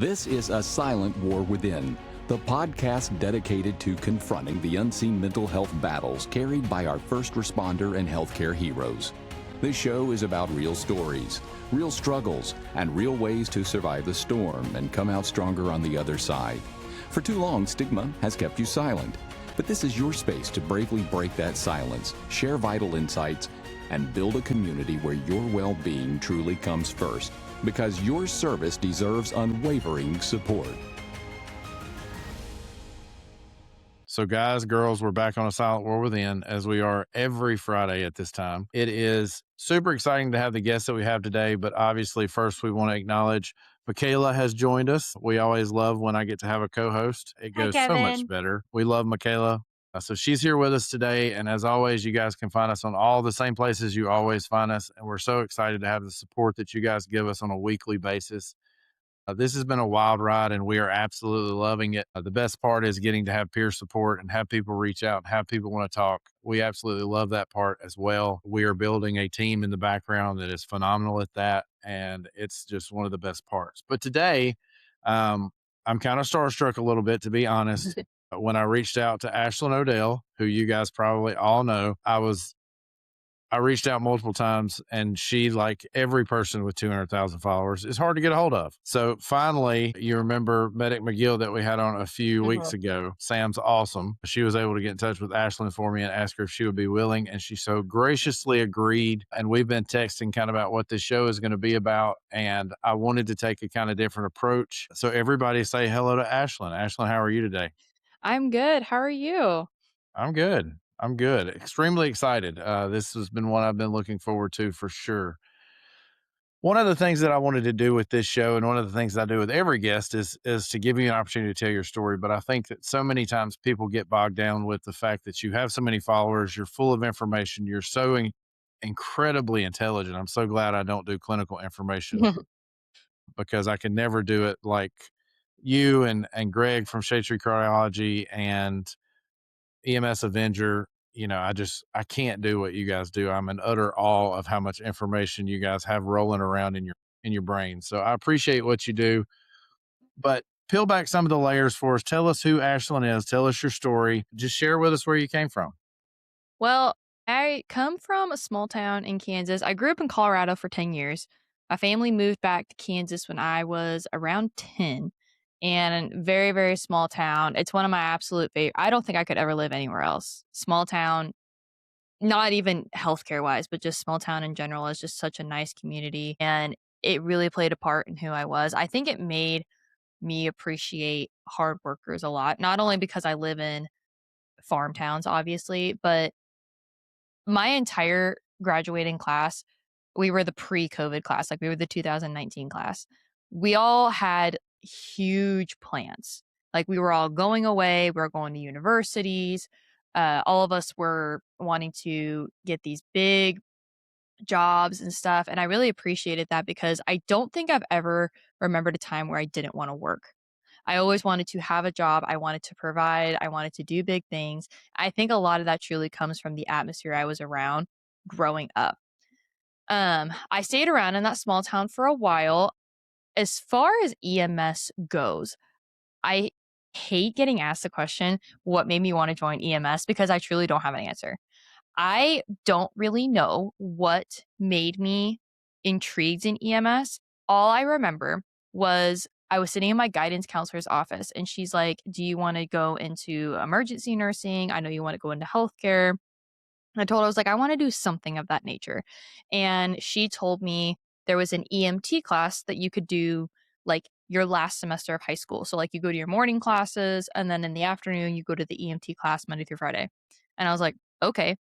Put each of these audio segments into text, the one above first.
This is A Silent War Within, the podcast dedicated to confronting the unseen mental health battles carried by our first responder and healthcare heroes. This show is about real stories, real struggles, and real ways to survive the storm and come out stronger on the other side. For too long, stigma has kept you silent, but this is your space to bravely break that silence, share vital insights, and build a community where your well-being truly comes first, because your service deserves unwavering support. So guys, girls, we're back on A Silent War Within, as we are every Friday at this time. It is super exciting to have the guests that we have today, but obviously first we want to acknowledge MaKayla has joined us. We always love when I get to have a co-host. It goes so much better. We love MaKayla. So she's here with us today. And as always, you guys can find us on all the same places you always find us. And we're so excited to have the support that you guys give us on a weekly basis. This has been a wild ride and we are absolutely loving it. The best part is getting to have peer support and have people reach out and have people want to talk. We absolutely love that part as well. We are building a team in the background that is phenomenal at that. And it's just one of the best parts. But today, I'm kind of starstruck a little bit, to be honest. When I reached out to Ashlynn O'Dell, who you guys probably all know, I reached out multiple times and she, like every person with 200,000 followers, is hard to get a hold of. So finally, you remember Medic McGill that we had on a few weeks ago. Sam's awesome. She was able to get in touch with Ashlynn for me and ask her if she would be willing. And she so graciously agreed. And we've been texting kind of about what this show is going to be about. And I wanted to take a kind of different approach. So everybody say hello to Ashlynn. Ashlynn, how are you today? I'm good. How are you? I'm good. Extremely excited. This has been one I've been looking forward to for sure. One of the things that I wanted to do with this show, and one of the things I do with every guest, is to give you an opportunity to tell your story. But I think that so many times people get bogged down with the fact that you have so many followers, you're full of information, you're so incredibly intelligent. I'm so glad I don't do clinical information because I can never do it like you and Greg from Shade Tree Cardiology and EMS Avenger. You know, I can't do what you guys do. I'm in utter awe of how much information you guys have rolling around in your brain. So I appreciate what you do, but peel back some of the layers for us. Tell us who Ashlynn is. Tell us your story. Just share with us where you came from. Well, I come from a small town in Kansas. I grew up in Colorado for 10 years. My family moved back to Kansas when I was around 10. And very, very small town. It's one of my absolute favorite. I don't think I could ever live anywhere else. Small town, not even healthcare wise, but just small town in general is just such a nice community. And it really played a part in who I was. I think it made me appreciate hard workers a lot, not only because I live in farm towns, obviously, but my entire graduating class, we were the pre-COVID class, like we were the 2019 class. We all had huge plans. Like we were all going away, we were going to universities. All of us were wanting to get these big jobs and stuff. And I really appreciated that because I don't think I've ever remembered a time where I didn't want to work. I always wanted to have a job. I wanted to provide. I wanted to do big things. I think a lot of that truly comes from the atmosphere I was around growing up. I stayed around in that small town for a while. As far as EMS goes, I hate getting asked the question, what made me want to join EMS? Because I truly don't have an answer. I don't really know what made me intrigued in EMS. All I remember was I was sitting in my guidance counselor's office and she's like, do you want to go into emergency nursing? I know you want to go into healthcare. I told her, I was like, I want to do something of that nature. And she told me there was an EMT class that you could do like your last semester of high school. So like you go to your morning classes and then in the afternoon, you go to the EMT class Monday through Friday. And I was like, okay.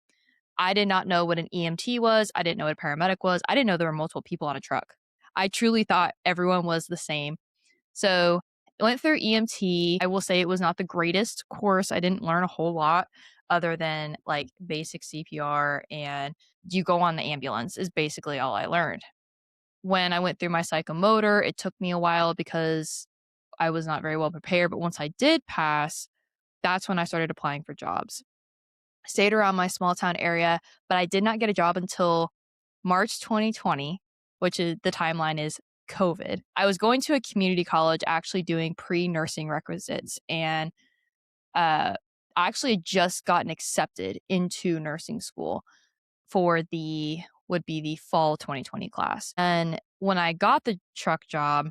I did not know what an EMT was. I didn't know what a paramedic was. I didn't know there were multiple people on a truck. I truly thought everyone was the same. So I went through EMT. I will say it was not the greatest course. I didn't learn a whole lot other than like basic CPR and you go on the ambulance is basically all I learned. When I went through my psychomotor, it took me a while because I was not very well prepared. But once I did pass, that's when I started applying for jobs. I stayed around my small town area, but I did not get a job until March 2020, which is the timeline is COVID. I was going to a community college actually doing pre-nursing requisites, and I actually had just gotten accepted into nursing school for would be the fall 2020 class. And when I got the truck job,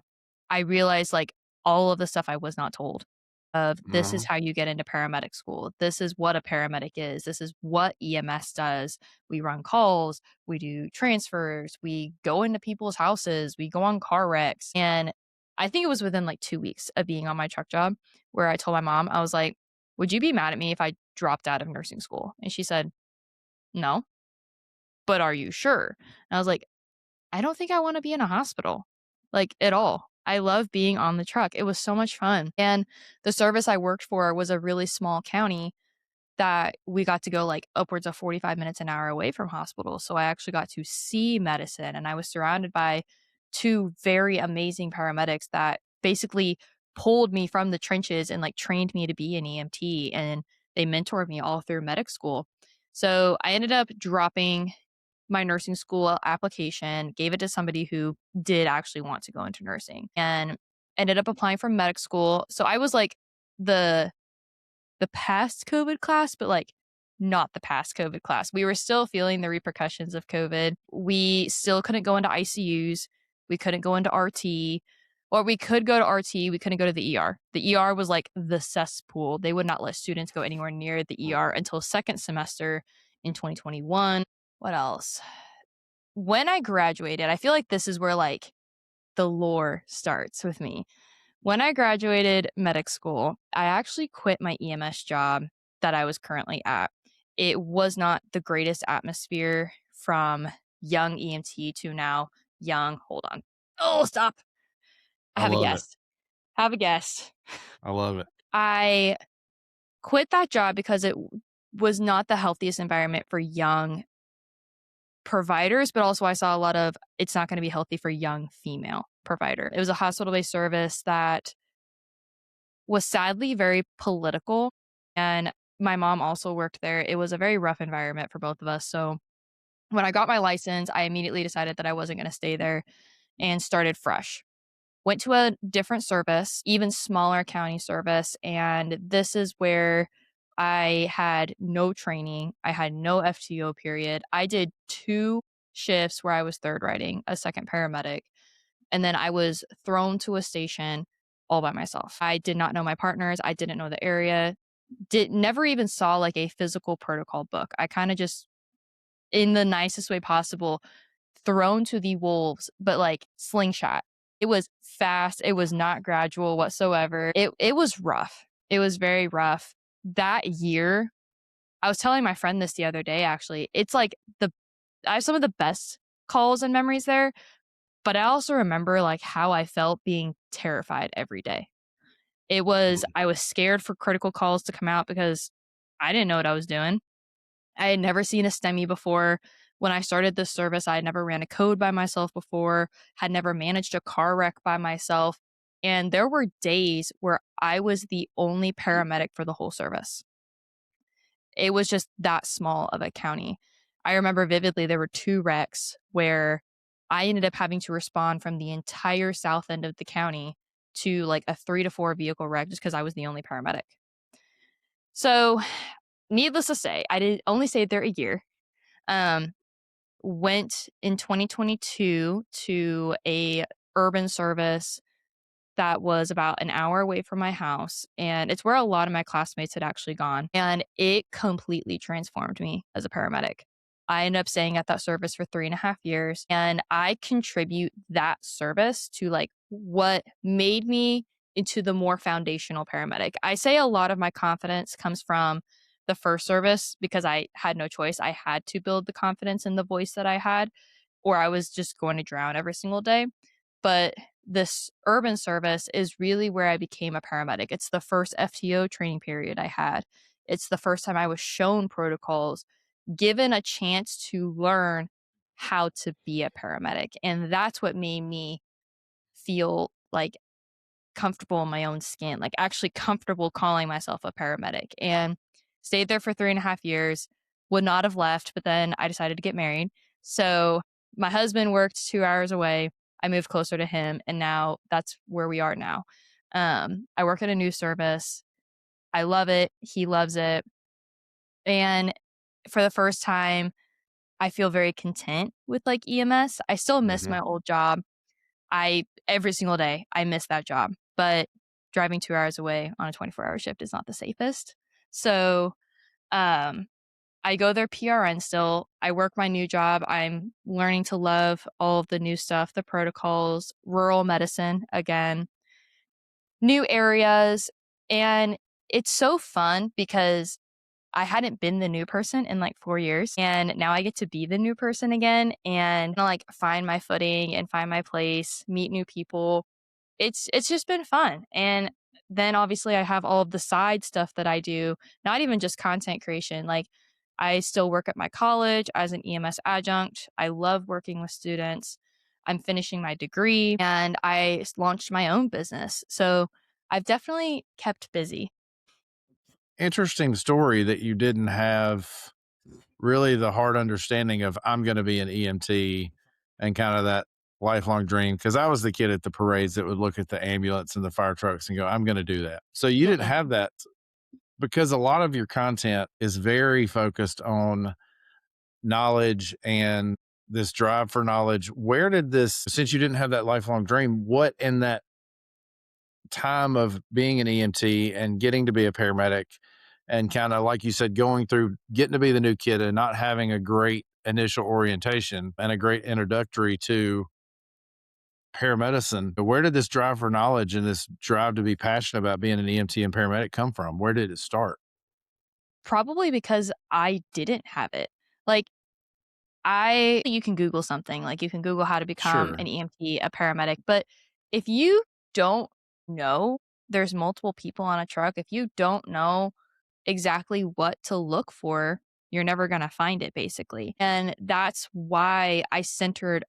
I realized like all of the stuff I was not told of this is how you get into paramedic school. This is what a paramedic is. This is what EMS does. We run calls, we do transfers, we go into people's houses, we go on car wrecks. And I think it was within like 2 weeks of being on my truck job where I told my mom, I was like, would you be mad at me if I dropped out of nursing school? And she said, no, but are you sure? And I was like, I don't think I want to be in a hospital, like at all. I love being on the truck. It was so much fun. And the service I worked for was a really small county that we got to go like upwards of 45 minutes an hour away from hospitals. So I actually got to see medicine, and I was surrounded by two very amazing paramedics that basically pulled me from the trenches and like trained me to be an EMT, and they mentored me all through medic school. So I ended up dropping my nursing school application, gave it to somebody who did actually want to go into nursing, and ended up applying for medic school. So I was like the past COVID class, but like not the past COVID class. We were still feeling the repercussions of COVID. We still couldn't go into ICUs. We couldn't go into RT, or we could go to RT. We couldn't go to the ER. The ER was like the cesspool. They would not let students go anywhere near the ER until second semester in 2021. What else? When I graduated, I feel like this is where like the lore starts with me. When I graduated medic school, I actually quit my EMS job that I was currently at. It was not the greatest atmosphere from young EMT to now young. Hold on. Oh, stop. I I have a love it. guest. Have a guest. I love it. I quit that job because it was not the healthiest environment for young providers, but also I saw a lot of it's not going to be healthy for young female provider. It was a hospital-based service that was sadly very political, and my mom also worked there. It was a very rough environment for both of us. So when I got my license, I immediately decided that I wasn't going to stay there and started fresh. Went to a different service, even smaller county service, and this is where I had no training. I had no FTO period. I did 2 shifts where I was third riding a second paramedic, and then I was thrown to a station all by myself. I did not know my partners. I didn't know the area. Never even saw like a physical protocol book. I kind of just, in the nicest way possible, thrown to the wolves, but like slingshot. It was fast. It was not gradual whatsoever. It was rough. It was very rough. That year, I was telling my friend this the other day, actually. It's like I have some of the best calls and memories there, but I also remember like how I felt being terrified every day. I was scared for critical calls to come out because I didn't know what I was doing. I had never seen a STEMI before. When I started this service, I had never ran a code by myself before, had never managed a car wreck by myself. And there were days where I was the only paramedic for the whole service. It was just that small of a county. I remember vividly there were 2 wrecks where I ended up having to respond from the entire south end of the county to like a 3 to 4 vehicle wreck just because I was the only paramedic. So, needless to say, I did only stayed there a year. Went in 2022 to a urban service that was about an hour away from my house, and it's where a lot of my classmates had actually gone, and it completely transformed me as a paramedic. I ended up staying at that service for 3.5 years, and I contribute that service to like what made me into the more foundational paramedic. I say a lot of my confidence comes from the first service because I had no choice. I had to build the confidence in the voice that I had, or I was just going to drown every single day. But this urban service is really where I became a paramedic. It's the first FTO training period I had. It's the first time I was shown protocols, given a chance to learn how to be a paramedic. And that's what made me feel like comfortable in my own skin, like actually comfortable calling myself a paramedic. And stayed there for 3.5 years, would not have left, but then I decided to get married. So my husband worked 2 hours away. I moved closer to him, and now that's where we are now. I work at a new service. I love it. He loves it. And for the first time, I feel very content with like EMS. I still miss Mhm. my old job. Every single day, I miss that job, but driving 2 hours away on a 24-hour shift is not the safest. So, um, I go there PRN still. I work my new job. I'm learning to love all of the new stuff, the protocols, rural medicine again, new areas. And it's so fun because I hadn't been the new person in like 4 years, and now I get to be the new person again and like find my footing and find my place, meet new people. It's just been fun. And then obviously I have all of the side stuff that I do, not even just content creation. Like I still work at my college as an EMS adjunct. I love working with students. I'm finishing my degree and launched my own business. So I've definitely kept busy. Interesting story that you didn't have really the hard understanding of I'm going to be an EMT and kind of that lifelong dream. Cause I was the kid at the parades that would look at the ambulance and the fire trucks and go, I'm going to do that. So you didn't have that because a lot of your content is very focused on knowledge and this drive for knowledge. Where did this, since you didn't have that lifelong dream, what in that time of being an EMT and getting to be a paramedic and kind of like you said, going through getting to be the new kid and not having a great initial orientation and a great introductory to paramedicine, where did this drive for knowledge and this drive to be passionate about being an EMT and paramedic come from? Where did it start? Probably because I didn't have it. Like you can Google something, like you can Google how to become Sure. an EMT, a paramedic, but if you don't know there's multiple people on a truck, if you don't know exactly what to look for, you're never going to find it basically. And that's why I centered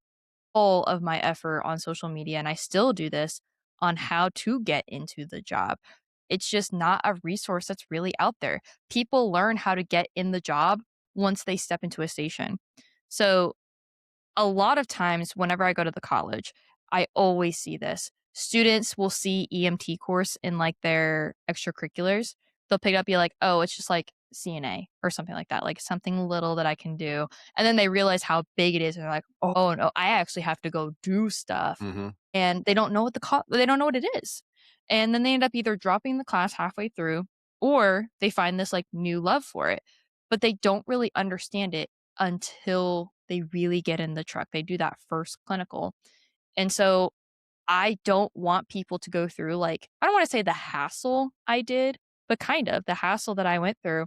all of my effort on social media, and I still do this on how to get into the job. It's just not a resource that's really out there. People learn how to get in the job once they step into a station. So a lot of times whenever I go to the college, I always see this. Students will see EMT course in like their extracurriculars. They'll pick it up, be like, oh, it's just like CNA or something like that, like something little that I can do. And then they realize how big it is. And they're like, oh no, I actually have to go do stuff. Mm-hmm. And they don't know they don't know what it is. And then they end up either dropping the class halfway through or they find this like new love for it, but they don't really understand it until they really get in the truck. They do that first clinical. And so I don't want people to go through like, I don't want to say the hassle I did, but kind of the hassle that I went through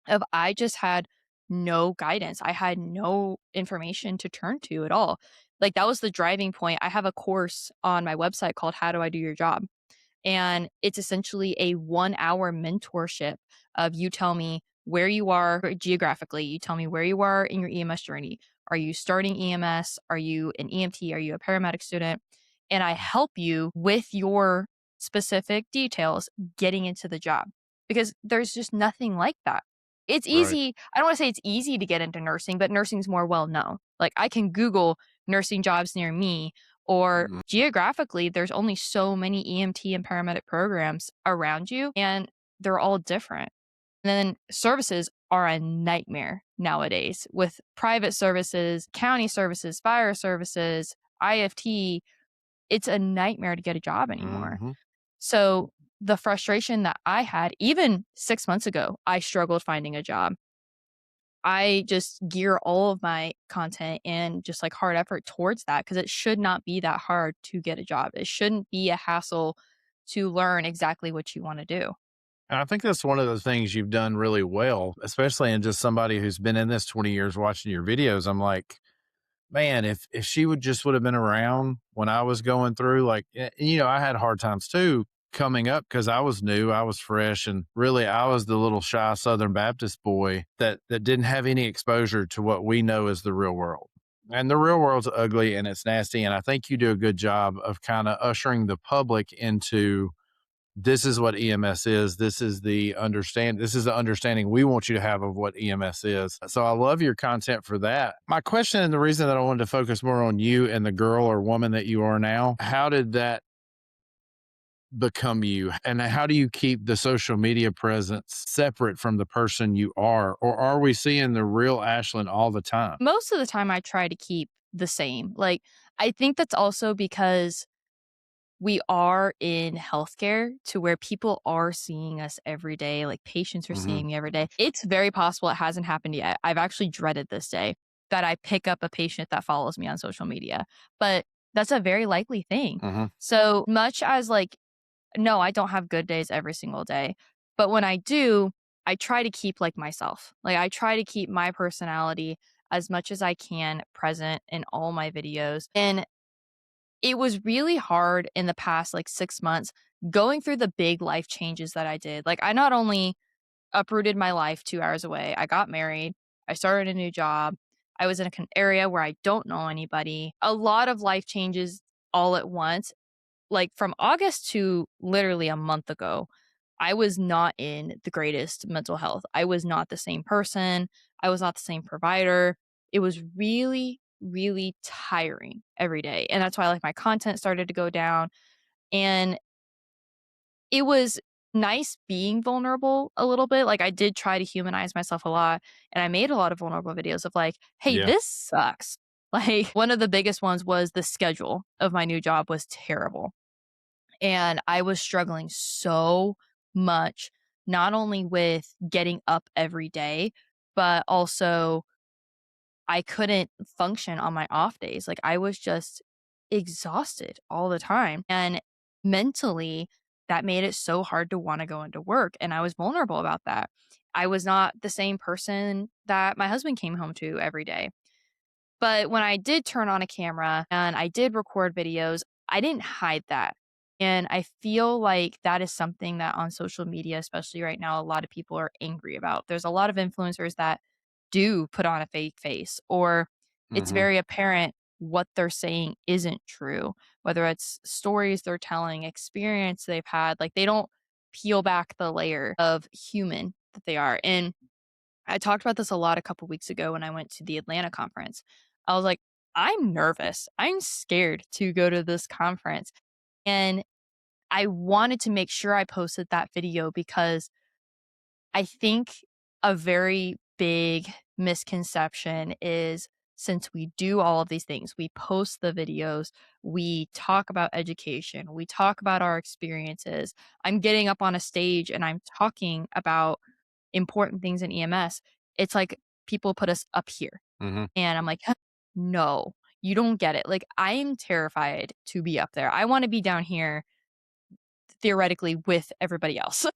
of I just had no guidance. I had no information to turn to at all. Like that was the driving point. I have a course on my website called How Do I Do Your Job? And it's essentially a 1 hour mentorship of you tell me where you are geographically. You tell me where you are in your EMS journey. Are you starting EMS? Are you an EMT? Are you a paramedic student? And I help you with your specific details getting into the job because there's just nothing like that. It's Right. easy. I don't want to say it's easy to get into nursing, but nursing's more well known. Like I can Google nursing jobs near me, or Mhm. geographically, there's only so many EMT and paramedic programs around you, and they're all different. And then services are a nightmare nowadays with private services, county services, fire services, IFT. It's a nightmare to get a job anymore. Mhm. So the frustration that I had, even 6 months ago, I struggled finding a job. I just gear all of my content and just like hard effort towards that because it should not be that hard to get a job. It shouldn't be a hassle to learn exactly what you want to do. And I think that's one of the things you've done really well, especially in just somebody who's been in this 20 years watching your videos. I'm like, man, if she would have been around when I was going through, like, I had hard times too coming up because I was new, I was fresh, and really I was the little shy Southern Baptist boy that didn't have any exposure to what we know as the real world. And the real world's ugly and it's nasty. And I think you do a good job of kind of ushering the public into this is what EMS is. This is the understanding we want you to have of what EMS is. So I love your content for that. My question, and the reason that I wanted to focus more on you and the girl or woman that you are now, how did that become you? And how do you keep the social media presence separate from the person you are? Or are we seeing the real Ashlynn all the time? Most of the time, I try to keep the same. Like, I think that's also because we are in healthcare to where people are seeing us every day. Like, patients are seeing me every day. It's very possible it hasn't happened yet. I've actually dreaded this day that I pick up a patient that follows me on social media, but that's a very likely thing. So much as like, no, I don't have good days every single day. But when I do, I try to keep like myself. Like, I try to keep my personality as much as I can present in all my videos. And it was really hard in the past like 6 months going through the big life changes that I did. Like, I not only uprooted my life 2 hours away, I got married, I started a new job, I was in an area where I don't know anybody, a lot of life changes all at once. Like, from August to literally a month ago, I was not in the greatest mental health. I was not the same person. I was not the same provider. It was really, really tiring every day. And that's why like my content started to go down. And it was nice being vulnerable a little bit. Like, I did try to humanize myself a lot. And I made a lot of vulnerable videos of like, hey, Yeah. this sucks. Like, one of the biggest ones was the schedule of my new job was terrible. And I was struggling so much, not only with getting up every day, but also I couldn't function on my off days. Like, I was just exhausted all the time. And mentally, that made it so hard to want to go into work. And I was vulnerable about that. I was not the same person that my husband came home to every day. But when I did turn on a camera and I did record videos, I didn't hide that. And I feel like that is something that on social media, especially right now, a lot of people are angry about. There's a lot of influencers that do put on a fake face, or it's very apparent what they're saying isn't true, whether it's stories they're telling, experience they've had. Like, they don't peel back the layer of human that they are. And I talked about this a lot a couple weeks ago when I went to the Atlanta conference. I was like, I'm nervous. I'm scared to go to this conference. And I wanted to make sure I posted that video because I think a very big misconception is, since we do all of these things, we post the videos, we talk about education, we talk about our experiences. I'm getting up on a stage and I'm talking about important things in EMS. It's like people put us up here. And I'm like, "Huh, no, you don't get it. Like, I am terrified to be up there. I want to be down here theoretically with everybody else."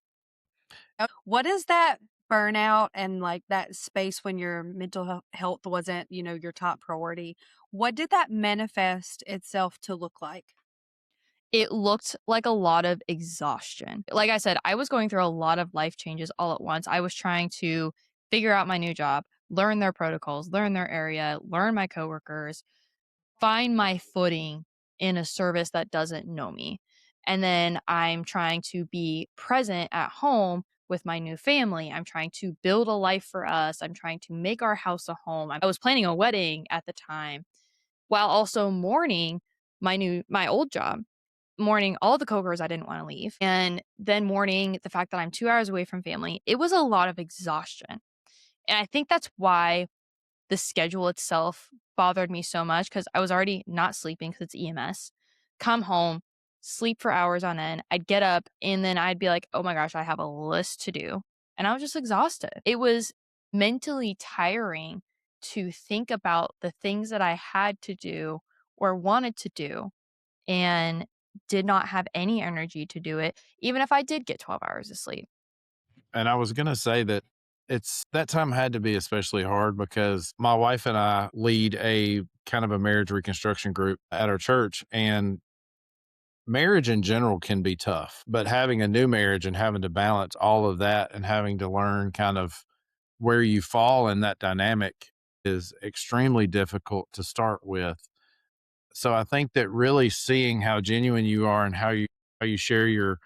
What is that burnout and like that space when your mental health wasn't, your top priority? What did that manifest itself to look like? It looked like a lot of exhaustion. Like I said, I was going through a lot of life changes all at once. I was trying to figure out my new job, learn their protocols, learn their area, learn my coworkers, find my footing in a service that doesn't know me. And then I'm trying to be present at home with my new family. I'm trying to build a life for us. I'm trying to make our house a home. I was planning a wedding at the time while also mourning my old job, mourning all the coworkers I didn't want to leave, and then mourning the fact that I'm 2 hours away from family. It was a lot of exhaustion. And I think that's why the schedule itself bothered me so much, because I was already not sleeping because it's EMS. Come home, sleep for hours on end. I'd get up and then I'd be like, oh my gosh, I have a list to do. And I was just exhausted. It was mentally tiring to think about the things that I had to do or wanted to do and did not have any energy to do it, even if I did get 12 hours of sleep. And I was going to say that that time had to be especially hard because my wife and I lead a kind of a marriage reconstruction group at our church, and marriage in general can be tough, but having a new marriage and having to balance all of that and having to learn kind of where you fall in that dynamic is extremely difficult to start with. So I think that really seeing how genuine you are and how you share your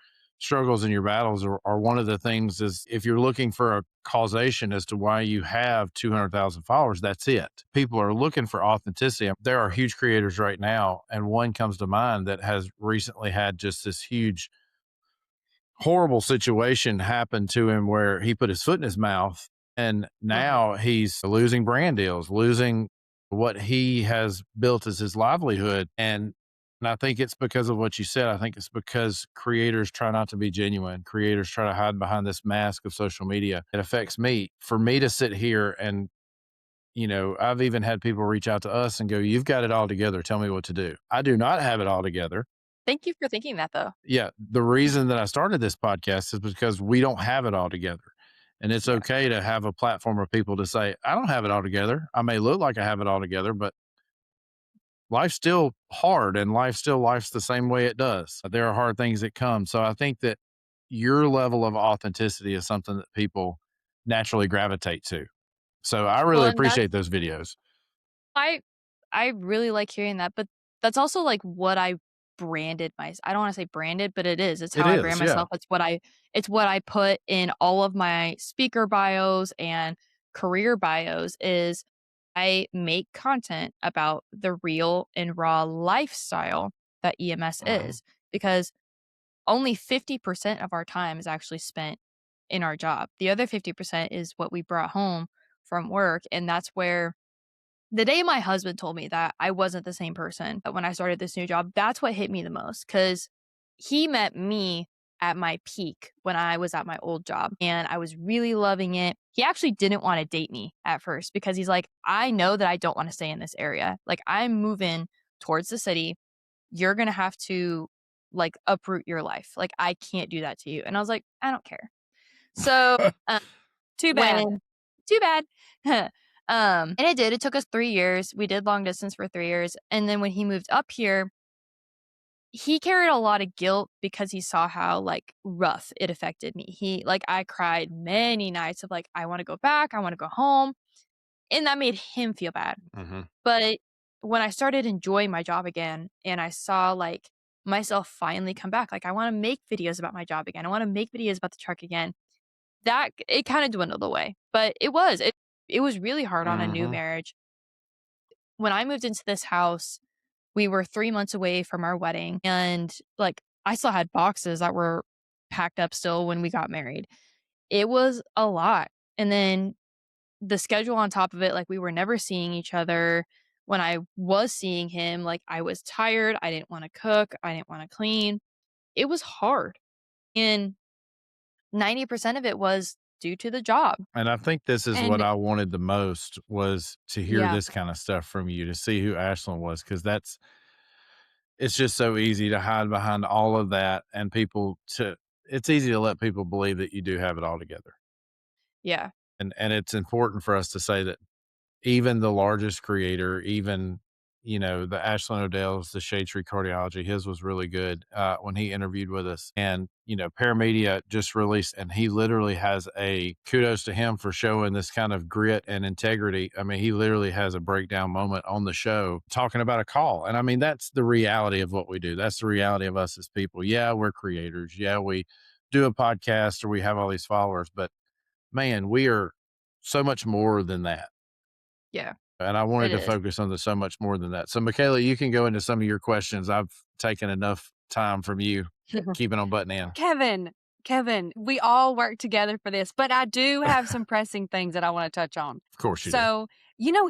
struggles and your battles are one of the things is if you're looking for a causation as to why you have 200,000 followers, that's it. People are looking for authenticity. There are huge creators right now, and one comes to mind that has recently had just this huge, horrible situation happen to him where he put his foot in his mouth, and now he's losing brand deals, losing what he has built as his livelihood. And I think it's because of what you said. I think it's because creators try not to be genuine. Creators try to hide behind this mask of social media. It affects me. For me to sit here and, I've even had people reach out to us and go, "You've got it all together. Tell me what to do." I do not have it all together. Thank you for thinking that, though. Yeah. The reason that I started this podcast is because we don't have it all together. And it's okay to have a platform of people to say, "I don't have it all together. I may look like I have it all together, but life's still hard and life's the same way it does. There are hard things that come." So I think that your level of authenticity is something that people naturally gravitate to. So I really And appreciate those videos. I really like hearing that, but that's also like what I branded I don't want to say branded, but it is. It's how I brand myself. It's what I put in all of my speaker bios and career bios is I make content about the real and raw lifestyle that EMS is, because only 50% of our time is actually spent in our job. The other 50% is what we brought home from work. And that's where the day my husband told me that I wasn't the same person when I started this new job, that's what hit me the most, because he met me at my peak when I was at my old job and I was really loving it. He actually didn't want to date me at first because he's like, "I know that I don't want to stay in this area. Like, I'm moving towards the city. You're going to have to like uproot your life. Like, I can't do that to you." And I was like, "I don't care." So, Too bad. too bad. And it did. It took us 3 years. We did long distance for 3 years. And then when he moved up here, he carried a lot of guilt because he saw how like rough it affected me. I cried many nights of like, I want to go back. I want to go home. And that made him feel bad. But when I started enjoying my job again and I saw like myself finally come back, like I want to make videos about my job again. I want to make videos about the truck again. That it kind of dwindled away, but it was really hard on a new marriage. When I moved into this house, we were 3 months away from our wedding, and like I still had boxes that were packed up still when we got married. It was a lot. And then the schedule on top of it, like we were never seeing each other. When I was seeing him, like I was tired. I didn't want to cook. I didn't want to clean. It was hard. And 90% of it was due to the job. And I think this is what And I wanted the most, was to hear yeah, this kind of stuff from you, to see who Ashlynn was, because it's just so easy to hide behind all of that, and it's easy to let people believe that you do have it all together. Yeah. And it's important for us to say that even the largest creator, even, the Ashlynn O'Dell's, the Shade Tree Cardiology, his was really good when he interviewed with us. And, Paramedia just released, and he literally has a kudos to him for showing this kind of grit and integrity. I mean, he literally has a breakdown moment on the show talking about a call. And I mean, that's the reality of what we do. That's the reality of us as people. Yeah, we're creators. Yeah, we do a podcast or we have all these followers, but man, we are so much more than that. Yeah. And I wanted to focus on the so much more than that. So, MaKayla, you can go into some of your questions. I've taken enough time from you keeping on button in. Kevin, we all work together for this, but I do have some pressing things that I want to touch on. Of course you do. So,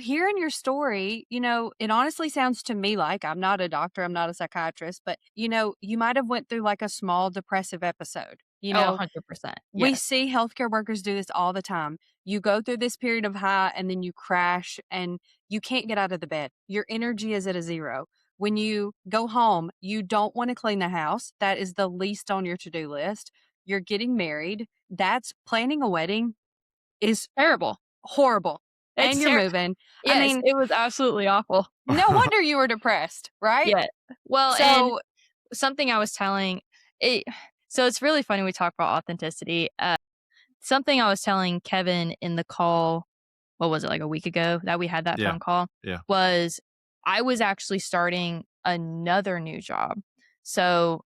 hearing your story, it honestly sounds to me like I'm not a doctor, I'm not a psychiatrist, but you might have went through like a small depressive episode. Oh, 100%. We Yes. see healthcare workers do this all the time. You go through this period of high and then you crash and you can't get out of the bed. Your energy is at a zero. When you go home, you don't want to clean the house. That is the least on your to-do list. You're getting married. That's planning a wedding is Terrible. horrible. It's And you're moving. Yes, I mean, it was absolutely awful. no wonder you were depressed, right? Yeah. Well, and So, something I was telling it so it's really funny we talk about authenticity. Something I was telling Kevin in the call, what was it, like a week ago that we had that Yeah. phone call, Yeah. was I was actually starting another new job. So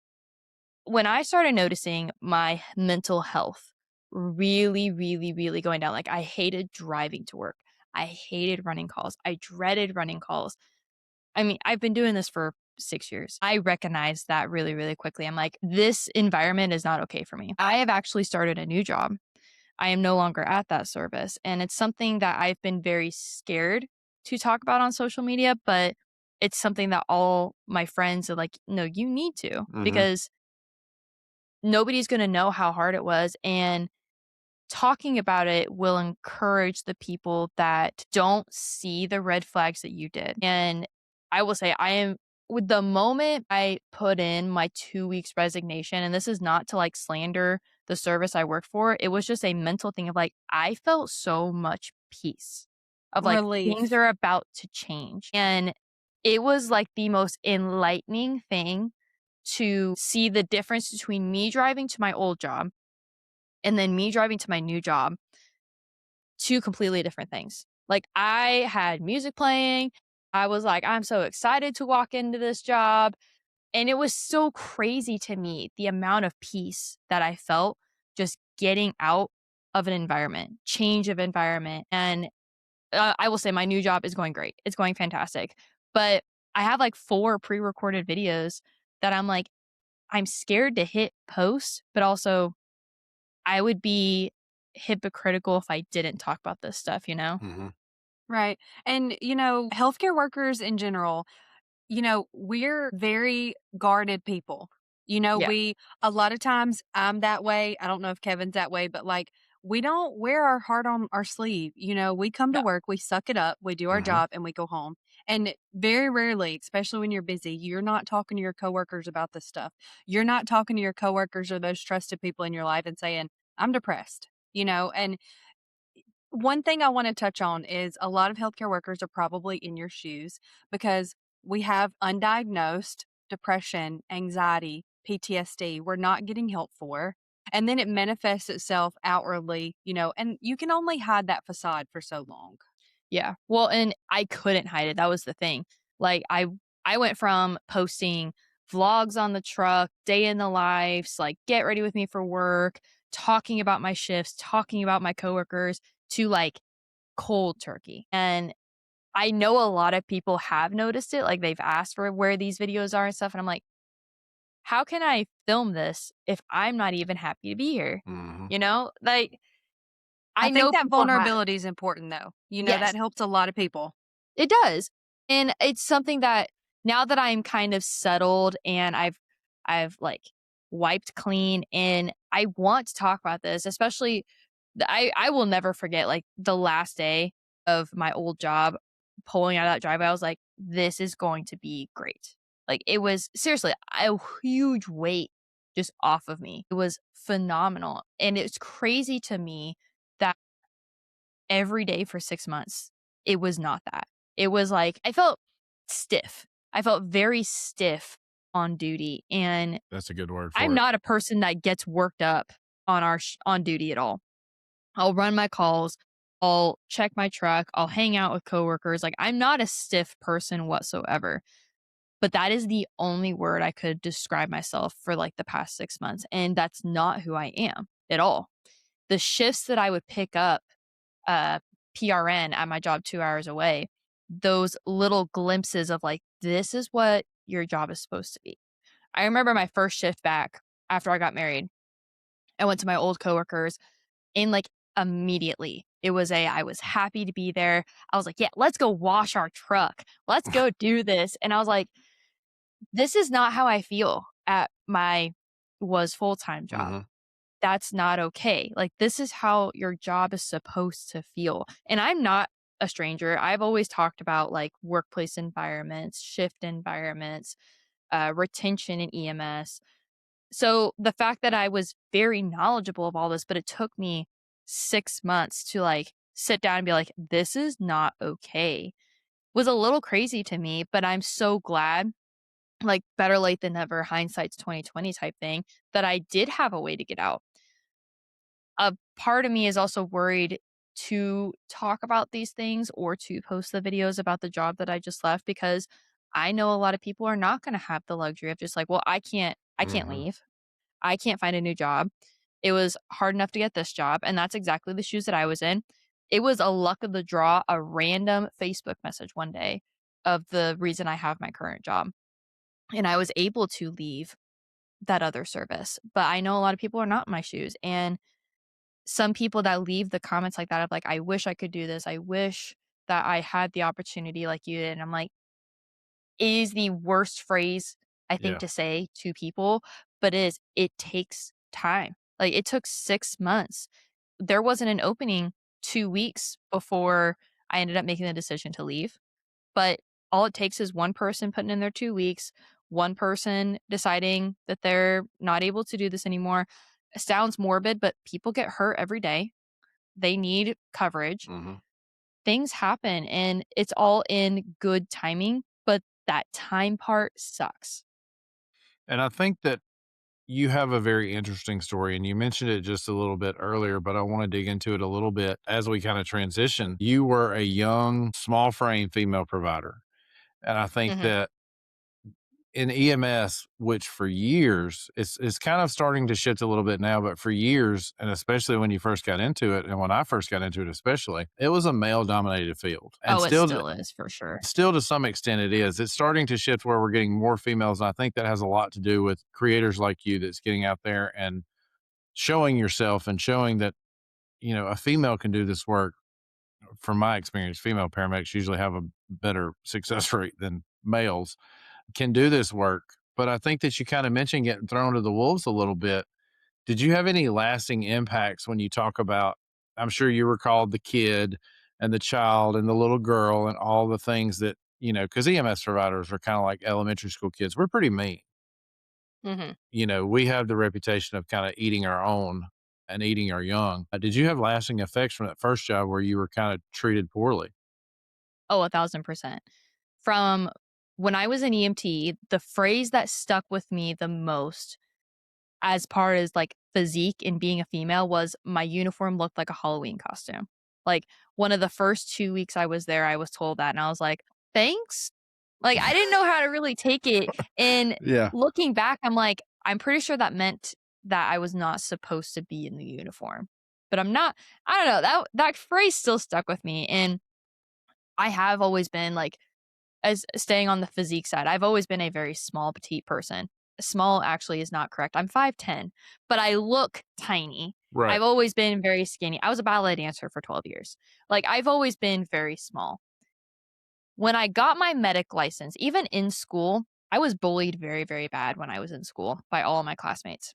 when I started noticing my mental health really, really, really going down, like I hated driving to work. I hated running calls. I dreaded running calls. I mean, I've been doing this for 6 years. I recognized that really, really quickly. I'm like, this environment is not okay for me. I have actually started a new job. I am no longer at that service. And it's something that I've been very scared to talk about on social media, but it's something that all my friends are like, no, you need to, Mm-hmm. because nobody's going to know how hard it was. And talking about it will encourage the people that don't see the red flags that you did. And I will say, I am, with the moment I put in my 2 weeks resignation, and this is not to like slander the service I work for, it was just a mental thing of like, I felt so much peace of like things Relief. are about to change. And it was like the most enlightening thing to see the difference between me driving to my old job and then me driving to my new job, two completely different things. Like I had music playing. I was like, I'm so excited to walk into this job. And it was so crazy to me, the amount of peace that I felt just getting out of an environment, change of environment. And I will say my new job is going great. It's going fantastic. But I have like 4 pre recorded videos that I'm like, I'm scared to hit post, but also I would be hypocritical if I didn't talk about this stuff, you know? Mm-hmm. Right. And, healthcare workers in general, we're very guarded people. Yeah. A lot of times I'm that way. I don't know if Kevin's that way, but like, we don't wear our heart on our sleeve. We come to No. work, we suck it up, we do our Mm-hmm. job, and we go home. And very rarely, especially when you're busy, you're not talking to your coworkers about this stuff. You're not talking to your coworkers or those trusted people in your life and saying, I'm depressed, and one thing I want to touch on is a lot of healthcare workers are probably in your shoes because we have undiagnosed depression, anxiety, PTSD we're not getting help for. And then it manifests itself outwardly, and you can only hide that facade for so long. Yeah. Well, and I couldn't hide it. That was the thing. Like I went from posting vlogs on the truck, day in the lives, like get ready with me for work, talking about my shifts, talking about my coworkers, to like cold turkey. And I know a lot of people have noticed it. Like they've asked for where these videos are and stuff. And I'm like, how can I film this if I'm not even happy to be here? Mm-hmm. Like I I think know that people have. vulnerability is important though. Yes, That helps a lot of people. it does. And it's something that now that I'm kind of settled and I've like wiped clean, and I want to talk about this, especially I will never forget like the last day of my old job, pulling out of that driveway. I was like, this is going to be great. Like it was seriously a huge weight just off of me. It was phenomenal. And it's crazy to me that every day for 6 months, it was not that. It was like I felt stiff. I felt very stiff on duty, and That's a good word I'm for it. not a person that gets worked up on on duty at all. I'll run my calls, I'll check my truck, I'll hang out with coworkers. Like I'm not a stiff person whatsoever. But that is the only word I could describe myself for like the past 6 months, and that's not who I am at all. The shifts that I would pick up uh, PRN at my job 2 hours away, those little glimpses of like, this is what your job is supposed to be. I remember my first shift back after I got married. I went to my old coworkers, and like immediately I was happy to be there. I was like, yeah, let's go wash our truck. Let's go do this. And I was like, this is not how I feel at my was full-time job. Mm-hmm. That's not okay. Like, this is how your job is supposed to feel. And I'm not a stranger. I've always talked about like workplace environments, shift environments, retention in EMS. So the fact that I was very knowledgeable of all this, but it took me 6 months to like sit down and be like, this is not okay, was a little crazy to me. But I'm so glad, like better late than never, hindsight's 2020 type thing, that I did have a way to get out. A part of me is also worried to talk about these things or to post the videos about the job that I just left, because I know a lot of people are not going to have the luxury of just like, well, I can't Mm-hmm. leave. I can't find a new job. It was hard enough to get this job. And that's exactly the shoes that I was in. It was a luck of the draw, a random Facebook message one day of the reason I have my current job. And I was able to leave that other service. But I know a lot of people are not in my shoes. And some people that leave the comments like that of like, I wish I could do this. I wish that I had the opportunity like you did. And I'm like, it is the worst phrase I think Yeah. to say to people, but it takes time. Like it took 6 months. There wasn't an opening 2 weeks before I ended up making the decision to leave. But all it takes is one person putting in their 2 weeks, one person deciding that they're not able to do this anymore. It sounds morbid, but people get hurt every day. They need coverage. Mm-hmm. Things happen and it's all in good timing, but that time part sucks. And I think that you have a very interesting story, and you mentioned it just a little bit earlier, but I want to dig into it a little bit as we kind of transition. You were a young, small frame female provider. And I think Mhm. that in EMS, which for years, it's kind of starting to shift a little bit now, but for years, and especially when you first got into it, and when I first got into it, especially, it was a male dominated field. And Oh, it still is for sure. still to some extent it is. It's starting to shift where we're getting more females. And I think that has a lot to do with creators like you that's getting out there and showing yourself and showing that, a female can do this work. From my experience, female paramedics usually have a better success rate than males can do this work. But I think that you kind of mentioned getting thrown to the wolves a little bit. Did you have any lasting impacts when you talk about, I'm sure you recalled the kid and the child and the little girl and all the things that, because EMS providers are kind of like elementary school kids. We're pretty mean. Mhm. We have the reputation of kind of eating our own and eating our young. Did you have lasting effects from that first job where you were kind of treated poorly? Oh, 1,000%. From when I was an EMT, the phrase that stuck with me the most as far as, like, physique and being a female was my uniform looked like a Halloween costume. Like, one of the first 2 weeks I was there, I was told that, and I was like, "Thanks?" Like, I didn't know how to really take it, and Yeah. looking back, I'm like, I'm pretty sure that meant that I was not supposed to be in the uniform, but I'm not. I don't know, that phrase still stuck with me, and I have always been, like, as staying on the physique side, I've always been a very small, petite person. Small actually is not correct. I'm 5'10", but I look tiny. Right. I've always been very skinny. I was a ballet dancer for 12 years. Like, I've always been very small. When I got my medic license, even in school, I was bullied very, very bad when I was in school by all of my classmates.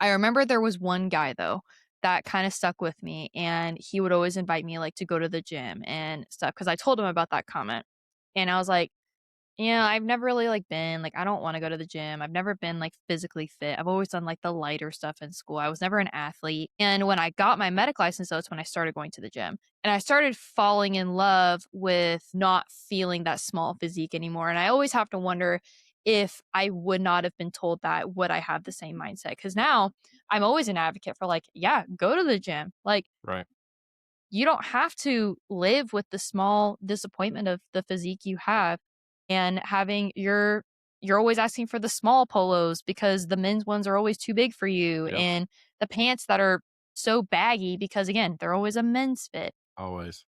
I remember there was one guy, though, that kinda stuck with me, and he would always invite me, like, to go to the gym and stuff because I told him about that comment, and I was like, yeah, I've never really, like, been like, I don't wanna go to the gym. I've never been, like, physically fit. I've always done, like, the lighter stuff in school. I was never an athlete, and when I got my medic license, that's when I started going to the gym, and I started falling in love with not feeling that small physique anymore, and I always have to wonder if I would not have been told that, would I have the same mindset? Because now I'm always an advocate for, like, yeah, go to the gym. Like, Right. you don't have to live with the small disappointment of the physique you have and having you're always asking for the small polos because the men's ones are always too big for you Yep. and the pants that are so baggy because again, they're always a men's fit. Always.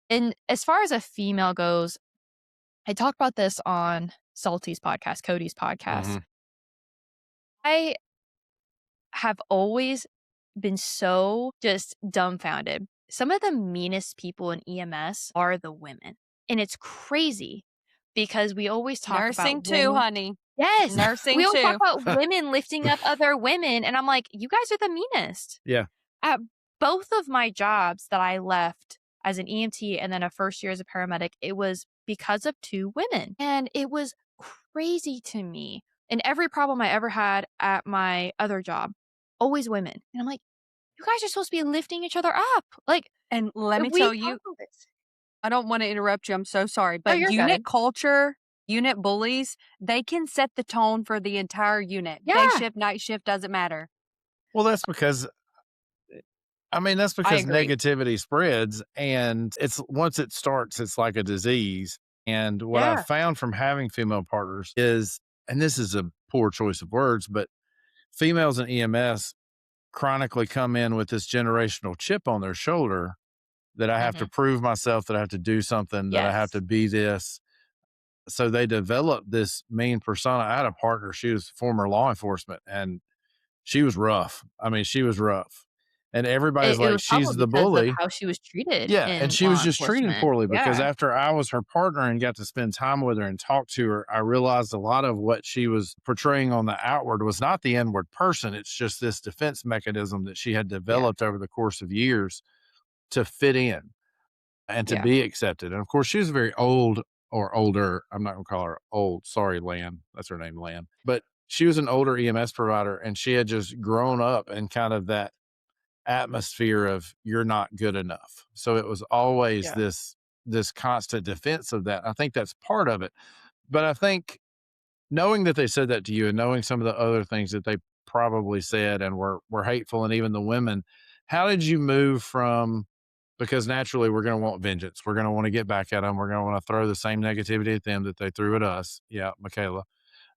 And as far as a female goes, I talked about this on Salty's podcast, Cody's podcast. Mhm. I have always been so just dumbfounded. Some of the meanest people in EMS are the women. And it's crazy because we always talk Nursing about too, women. honey. Yes. Nursing We always talk too. about women lifting up other women. And I'm like, you guys are the meanest. Yeah. At both of my jobs that I left as an EMT and then a first year as a paramedic, it was because of two women. And it was crazy to me. And every problem I ever had at my other job, always women. And I'm like, you guys are supposed to be lifting each other up. Like, And let me we tell talk you, about this. I don't want to interrupt you. I'm so sorry. Oh, But you're unit good. culture, unit bullies, they can set the tone for the entire unit. Day Yeah, shift, night shift, doesn't matter. Well, that's because I agree. negativity spreads, and it's once it starts, it's like a disease. And what I've Yeah. found from having female partners is, and this is a poor choice of words, but females in EMS chronically come in with this generational chip on their shoulder that I have to prove myself, that I have to do something, that I have to Yes. be this. So they develop this mean persona. I had a partner, she was former law enforcement, and she was rough. I mean, she was rough. And everybody's It like, was she's probably the because of bully. how she was treated Yeah, and in she was law just treated enforcement. poorly because Yeah. after I was her partner and got to spend time with her and talk to her, I realized a lot of what she was portraying on the outward was not the inward person. It's just this defense mechanism that she had Yeah. developed over the course of years to fit in and to Yeah. be accepted. And of course, she was very old or older. I'm not going to call her old. Sorry, Lan. That's her name, Lan. But she was an older EMS provider, and she had just grown up in kind of that atmosphere of you're not good enough. So it was always Yeah. this constant defense of that. I think that's part of it. But I think knowing that they said that to you and knowing some of the other things that they probably said and were hateful, and even the women, how did you move from, because naturally we're going to want vengeance. We're going to want to get back at them. We're going to want to throw the same negativity at them that they threw at us. Yeah, MaKayla.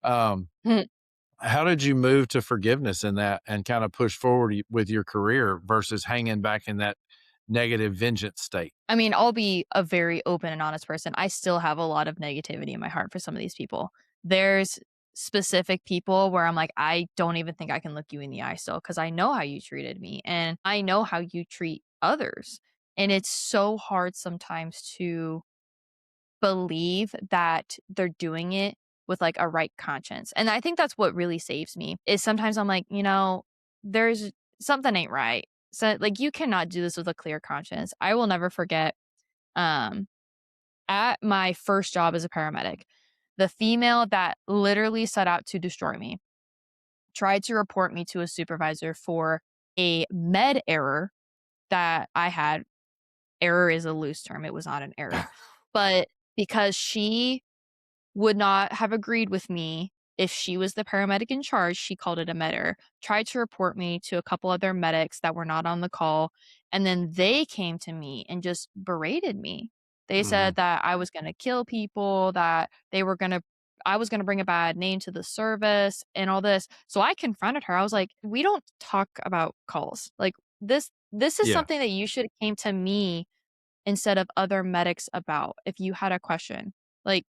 Um, how did you move to forgiveness in that and kind of push forward with your career versus hanging back in that negative vengeance state? I mean, I'll be a very open and honest person. I still have a lot of negativity in my heart for some of these people. There's specific people where I'm like, I don't even think I can look you in the eye still because I know how you treated me and I know how you treat others. And it's so hard sometimes to believe that they're doing it with like a right conscience. And I think that's what really saves me is sometimes I'm like, there's something ain't right. So like you cannot do this with a clear conscience. I will never forget um at my first job as a paramedic, the female that literally set out to destroy me tried to report me to a supervisor for a med error that I had. Error is a loose term. It was not an error. But because she would not have agreed with me if she was the paramedic in charge. She called it a med, tried to report me to a couple other medics that were not on the call. And then they came to me and just berated me. They said that I was going to kill people, that I was going to bring a bad name to the service and all this. So I confronted her. I was like, we don't talk about calls. Like this is Yeah. something that you should have came to me instead of other medics about if you had a question. Like,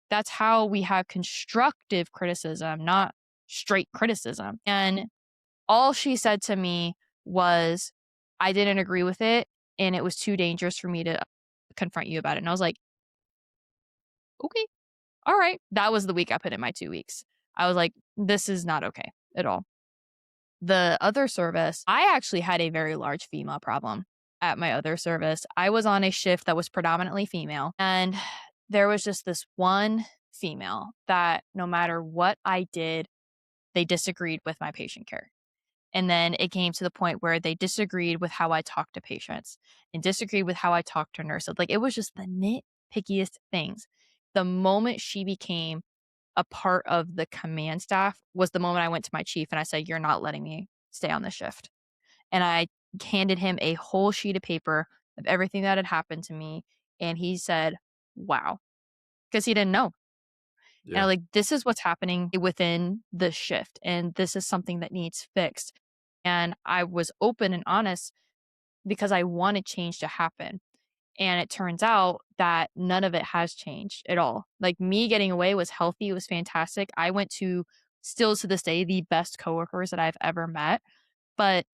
that's how we have constructive criticism, not straight criticism. And all she said to me was, I didn't agree with it. And it was too dangerous for me to confront you about it. And I was like, okay, all right. That was the week I put in my 2 weeks. I was like, this is not okay at all. The other service, I actually had a very large female problem at my other service. I was on a shift that was predominantly female, and there was just this one female that no matter what I did, they disagreed with my patient care. And then it came to the point where they disagreed with how I talked to patients and disagreed with how I talked to nurses. Like it was just the nitpickiest things. The moment she became a part of the command staff was the moment I went to my chief and I said, you're not letting me stay on this shift. And I handed him a whole sheet of paper of everything that had happened to me. And he said, wow, because he didn't know. And I'm Yeah. like, this is what's happening within the shift. And this is something that needs fixed. And I was open and honest because I wanted change to happen. And it turns out that none of it has changed at all. Like me getting away was healthy. It was fantastic. I went to still to this day, the best coworkers that I've ever met, but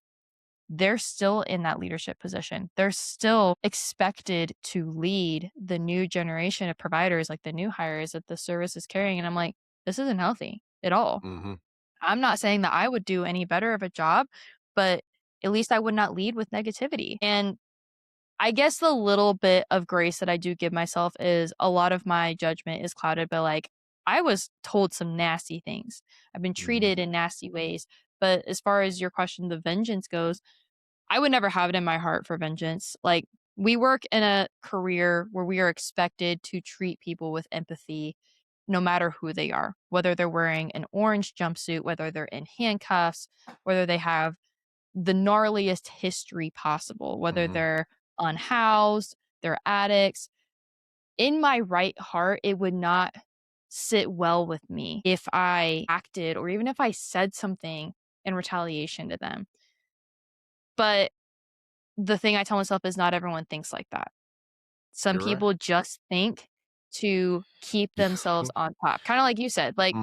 they're still in that leadership position. They're still expected to lead the new generation of providers, like the new hires that the service is carrying. And I'm like, this isn't healthy at all. Mm-hmm. I'm not saying that I would do any better of a job, but at least I would not lead with negativity. And I guess the little bit of grace that I do give myself is a lot of my judgment is clouded by like, I was told some nasty things. I've been treated in nasty ways. But as far as your question, the vengeance goes, I would never have it in my heart for vengeance. Like, we work in a career where we are expected to treat people with empathy, no matter who they are, whether they're wearing an orange jumpsuit, whether they're in handcuffs, whether they have the gnarliest history possible, whether they're unhoused, they're addicts. In my right heart, it would not sit well with me if I acted or even if I said something in retaliation to them. But the thing I tell myself is not everyone thinks like that. Some You're right. people just think to keep themselves on top. Kind of like you said, like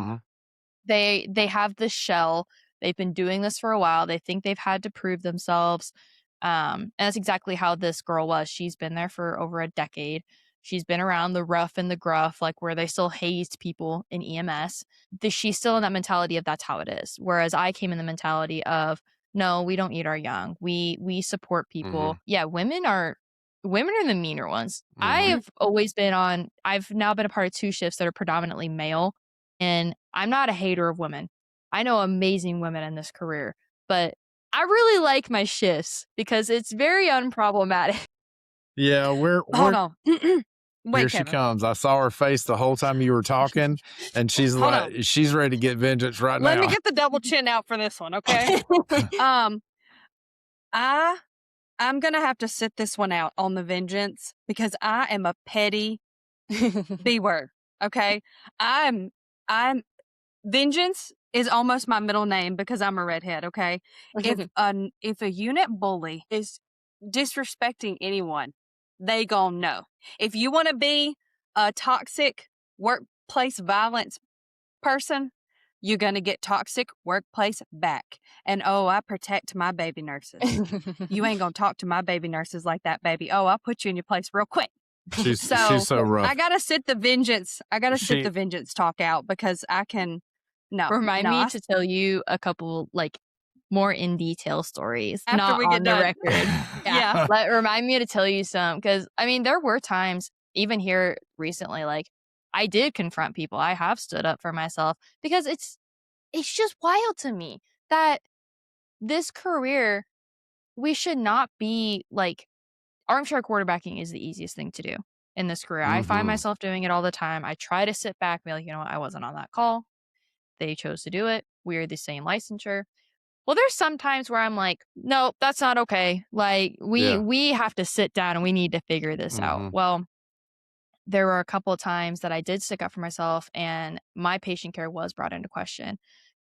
they have this shell. They've been doing this for a while. They think they've had to prove themselves. And that's exactly how this girl was. She's been there for over a decade. She's been around the rough and the gruff, like where they still hazed people in EMS. She's still in that mentality of that's how it is. Whereas I came in the mentality of, no, we don't eat our young. We support people. Yeah, women are the meaner ones. I've now been a part of 2 shifts that are predominantly male, and I'm not a hater of women. I know amazing women in this career, but I really like my shifts because it's very unproblematic. Yeah, Hold on. Wait, here she Kevin. comes. I saw her face the whole time you were talking, and she's Hold like, on. she's ready to get vengeance right Let now. me get the double chin out for this one, okay? I'm gonna have to sit this one out on the vengeance because I am a petty B word. Okay, I'm vengeance is almost my middle name because I'm a redhead. Okay, if a unit bully is disrespecting anyone, they gonna know. If you want to be a toxic workplace violence person, you're gonna get toxic workplace back. And oh, I protect my baby nurses. You ain't gonna talk to my baby nurses like that, baby. Oh, I'll put you in your place real quick. She's so rough. I gotta sit the vengeance. Sit the vengeance talk out because I can. Remind me to tell you a couple like more in detail stories, after not we on get the done. record. Yeah. Remind me to tell you some, because I mean there were times even here recently, like I did confront people. I have stood up for myself because it's just wild to me that this career, we should not be like, armchair quarterbacking is the easiest thing to do in this career. I find myself doing it all the time. I try to sit back and be like, you know what, I wasn't on that call. They chose to do it. We're the same licensure. Well, there's some times where I'm like, no, that's not okay. Like we have to sit down and we need to figure this out. Well, there were a couple of times that I did stick up for myself and my patient care was brought into question.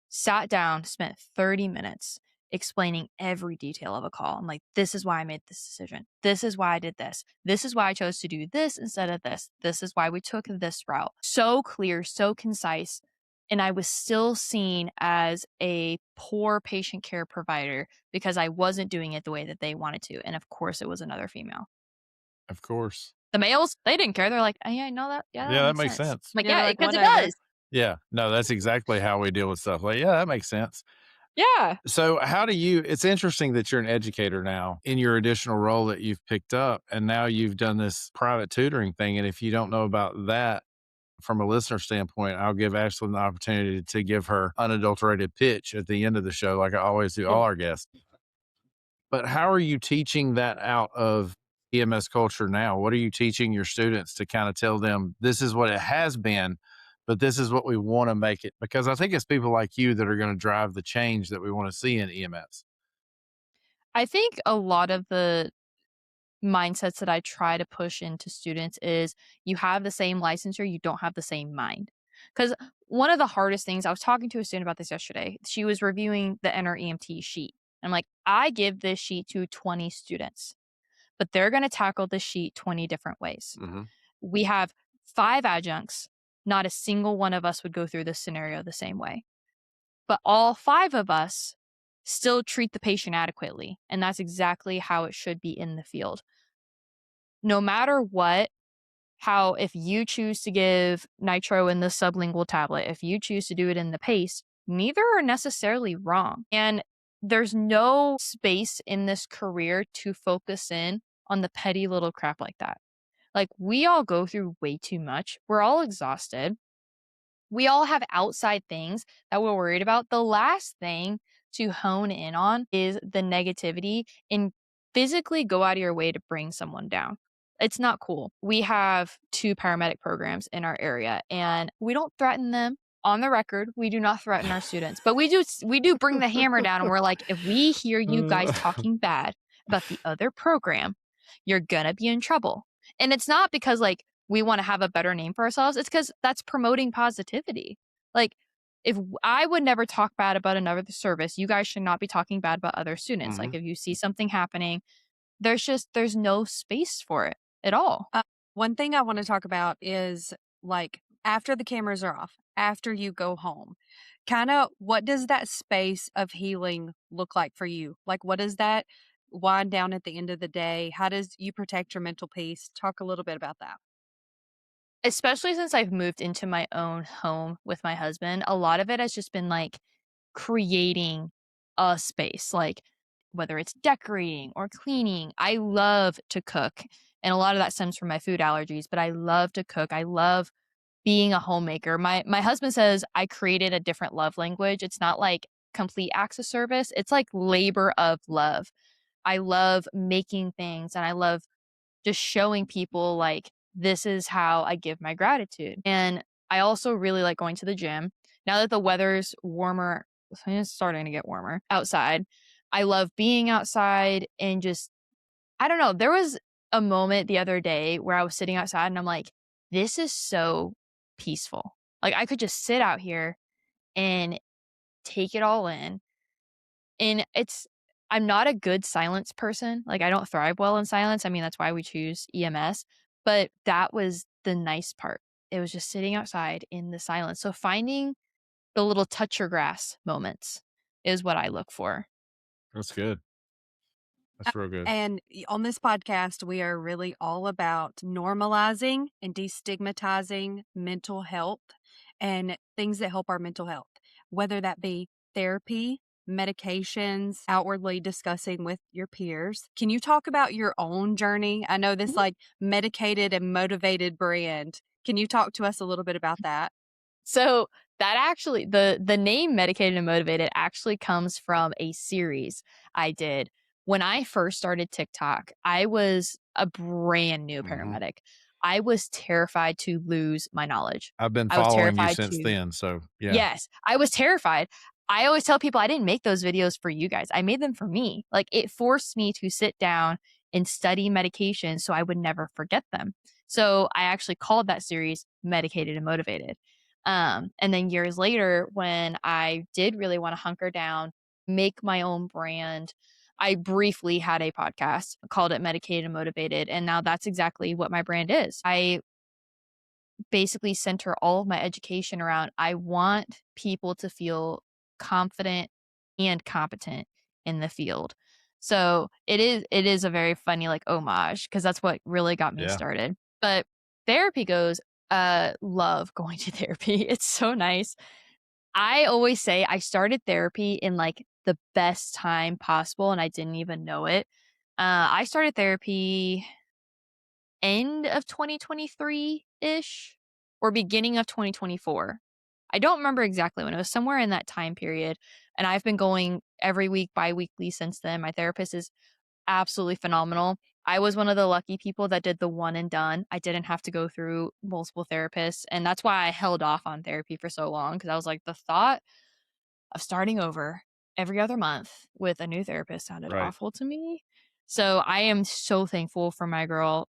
Sat down, spent 30 minutes explaining every detail of a call. I'm like, this is why I made this decision. This is why I did this. This is why I chose to do this instead of this. This is why we took this route. So clear, so concise. And I was still seen as a poor patient care provider because I wasn't doing it the way that they wanted to. And of course, it was another female. Of course. The males, they didn't care. They're like, oh, yeah, I know that. Yeah, that makes sense. I'm like, Yeah, yeah, like, because it whatever. does. Yeah, no, that's exactly how we deal with stuff. Like, yeah, that makes sense. Yeah. So it's interesting that you're an educator now in your additional role that you've picked up, and now you've done this private tutoring thing. And if you don't know about that from a listener standpoint, I'll give Ashlynn the opportunity to give her unadulterated pitch at the end of the show, like I always do all our guests. But how are you teaching that out of EMS culture now? What are you teaching your students to kind of tell them this is what it has been, but this is what we want to make it? Because I think it's people like you that are going to drive the change that we want to see in EMS. I think a lot of the mindsets that I try to push into students is you have the same licensure, you don't have the same mind. Because one of the hardest things, I was talking to a student about this yesterday. She was reviewing the NR EMT sheet. I'm like, I give this sheet to 20 students, but they're going to tackle this sheet 20 different ways. We have 5 adjuncts. Not a single one of us would go through this scenario the same way. But all 5 of us still treat the patient adequately. And that's exactly how it should be in the field. No matter what, if you choose to give nitro in the sublingual tablet, if you choose to do it in the paste, neither are necessarily wrong. And there's no space in this career to focus in on the petty little crap like that. Like, we all go through way too much. We're all exhausted. We all have outside things that we're worried about. The last thing to hone in on is the negativity and physically go out of your way to bring someone down. It's not cool. We have 2 paramedic programs in our area and we don't threaten them. On the record, we do not threaten our students, but we do bring the hammer down and we're like, if we hear you guys talking bad about the other program, you're gonna be in trouble. And it's not because like we want to have a better name for ourselves. It's because that's promoting positivity. Like, if I would never talk bad about another service, you guys should not be talking bad about other students. Like if you see something happening, there's no space for it at all. One thing I want to talk about is like after the cameras are off, after you go home, kind of what does that space of healing look like for you? Like, what does that wind down at the end of the day? How does you protect your mental peace? Talk a little bit about that. Especially since I've moved into my own home with my husband, a lot of it has just been like creating a space, like whether it's decorating or cleaning. I love to cook, and a lot of that stems from my food allergies, but I love to cook. I love being a homemaker. My husband says I created a different love language. It's not like complete acts of service. It's like labor of love. I love making things, and I love just showing people like this is how I give my gratitude. And I also really like going to the gym. Now that the weather's warmer, it's starting to get warmer outside. I love being outside and just, I don't know. There was a moment the other day where I was sitting outside and I'm like, this is so peaceful. Like I could just sit out here and take it all in. And I'm not a good silence person. Like I don't thrive well in silence. I mean, that's why we choose EMS. But that was the nice part. It was just sitting outside in the silence. So finding the little touch your grass moments is what I look for. That's good. That's real good. And on this podcast, we are really all about normalizing and destigmatizing mental health and things that help our mental health, whether that be therapy, medications, outwardly discussing with your peers. Can you talk about your own journey? I know this like Medicated and Motivated brand. Can you talk to us a little bit about that? So that actually the name Medicated and Motivated actually comes from a series I did. When I first started TikTok, I was a brand new paramedic. I was terrified to lose my knowledge. I've been I was following you terrified since to then. So yeah. Yes, I was terrified. I always tell people I didn't make those videos for you guys. I made them for me. Like it forced me to sit down and study medication so I would never forget them. So I actually called that series Medicated and Motivated. And then years later, when I did really want to hunker down, make my own brand, I briefly had a podcast, called it Medicated and Motivated. And now that's exactly what my brand is. I basically center all of my education around I want people to feel confident and competent in the field. So it is a very funny like homage because that's what really got me Yeah. started. But therapy goes, love going to therapy. It's so nice. I always say I started therapy in like the best time possible and I didn't even know it. I started therapy end of 2023-ish or beginning of 2024. I don't remember exactly when. It was somewhere in that time period. And I've been going every week, bi-weekly since then. My therapist is absolutely phenomenal. I was one of the lucky people that did the one and done. I didn't have to go through multiple therapists. And that's why I held off on therapy for so long because I was like, the thought of starting over every other month with a new therapist sounded Right. awful to me. So I am so thankful for my girl.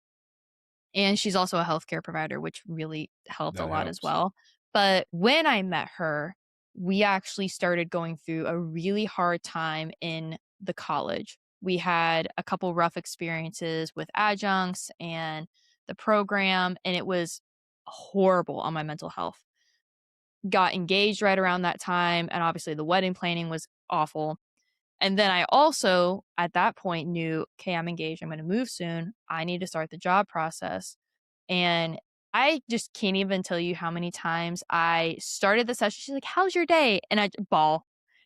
And she's also a healthcare provider, which really helped a That lot as helps. well. But when I met her, we actually started going through a really hard time in the college. We had a couple rough experiences with adjuncts and the program, and it was horrible on my mental health. Got engaged right around that time, and obviously the wedding planning was awful. And then I also, at that point, knew, okay, I'm engaged. I'm going to move soon. I need to start the job process. And I just can't even tell you how many times I started the session. She's like, how's your day? And I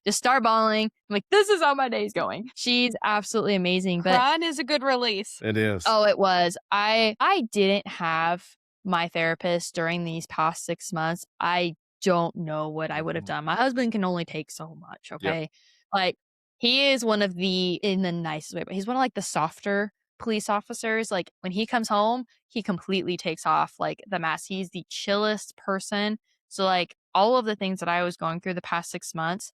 just start bawling. I'm like, this is how my day's going. She's absolutely amazing. But Crying is a good release. It is. oh, it was. I didn't have my therapist during these past 6 months. I don't know what I would have done. My husband can only take so much, okay? Like he is one of the in the nicest way, but he's one of like the softer police officers. Like when he comes home, he completely takes off like the mask. He's the chillest person. So like all of the things that I was going through the past 6 months,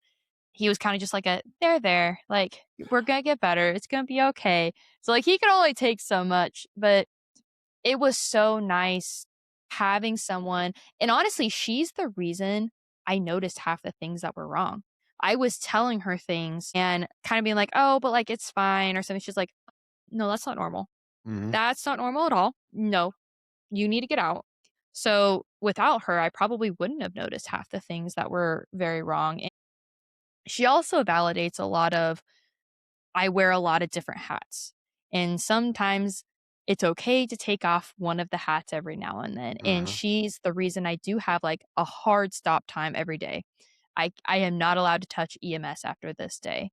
he was kind of just like they're there. Like we're gonna get better. It's gonna be okay. So like he could only take so much, but it was so nice having someone. And honestly, she's the reason I noticed half the things that were wrong. I was telling her things and kind of being like, oh, but like it's fine or something. She's like, no, that's not normal. Mhm. That's not normal at all. No, you need to get out. So without her, I probably wouldn't have noticed half the things that were very wrong. And she also validates a lot of, I wear a lot of different hats. And sometimes it's okay to take off one of the hats every now and then. And Mhm. she's the reason I do have like a hard stop time every day. I am not allowed to touch EMS after this day.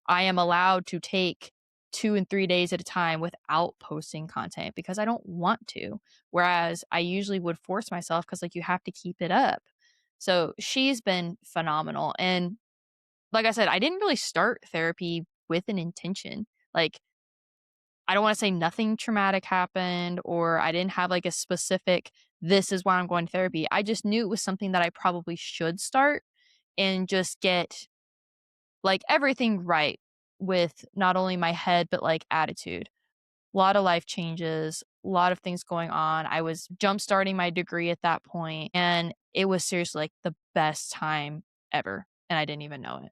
I am allowed to take 2 and 3 days at a time without posting content because I don't want to. Whereas I usually would force myself because like you have to keep it up. So she's been phenomenal. And like I said, I didn't really start therapy with an intention. Like, I don't want to say nothing traumatic happened or I didn't have like a specific, this is why I'm going to therapy. I just knew it was something that I probably should start and just get like everything right with not only my head, but like attitude. A lot of life changes, a lot of things going on. I was jump starting my degree at that point, and it was seriously like the best time ever. And I didn't even know it.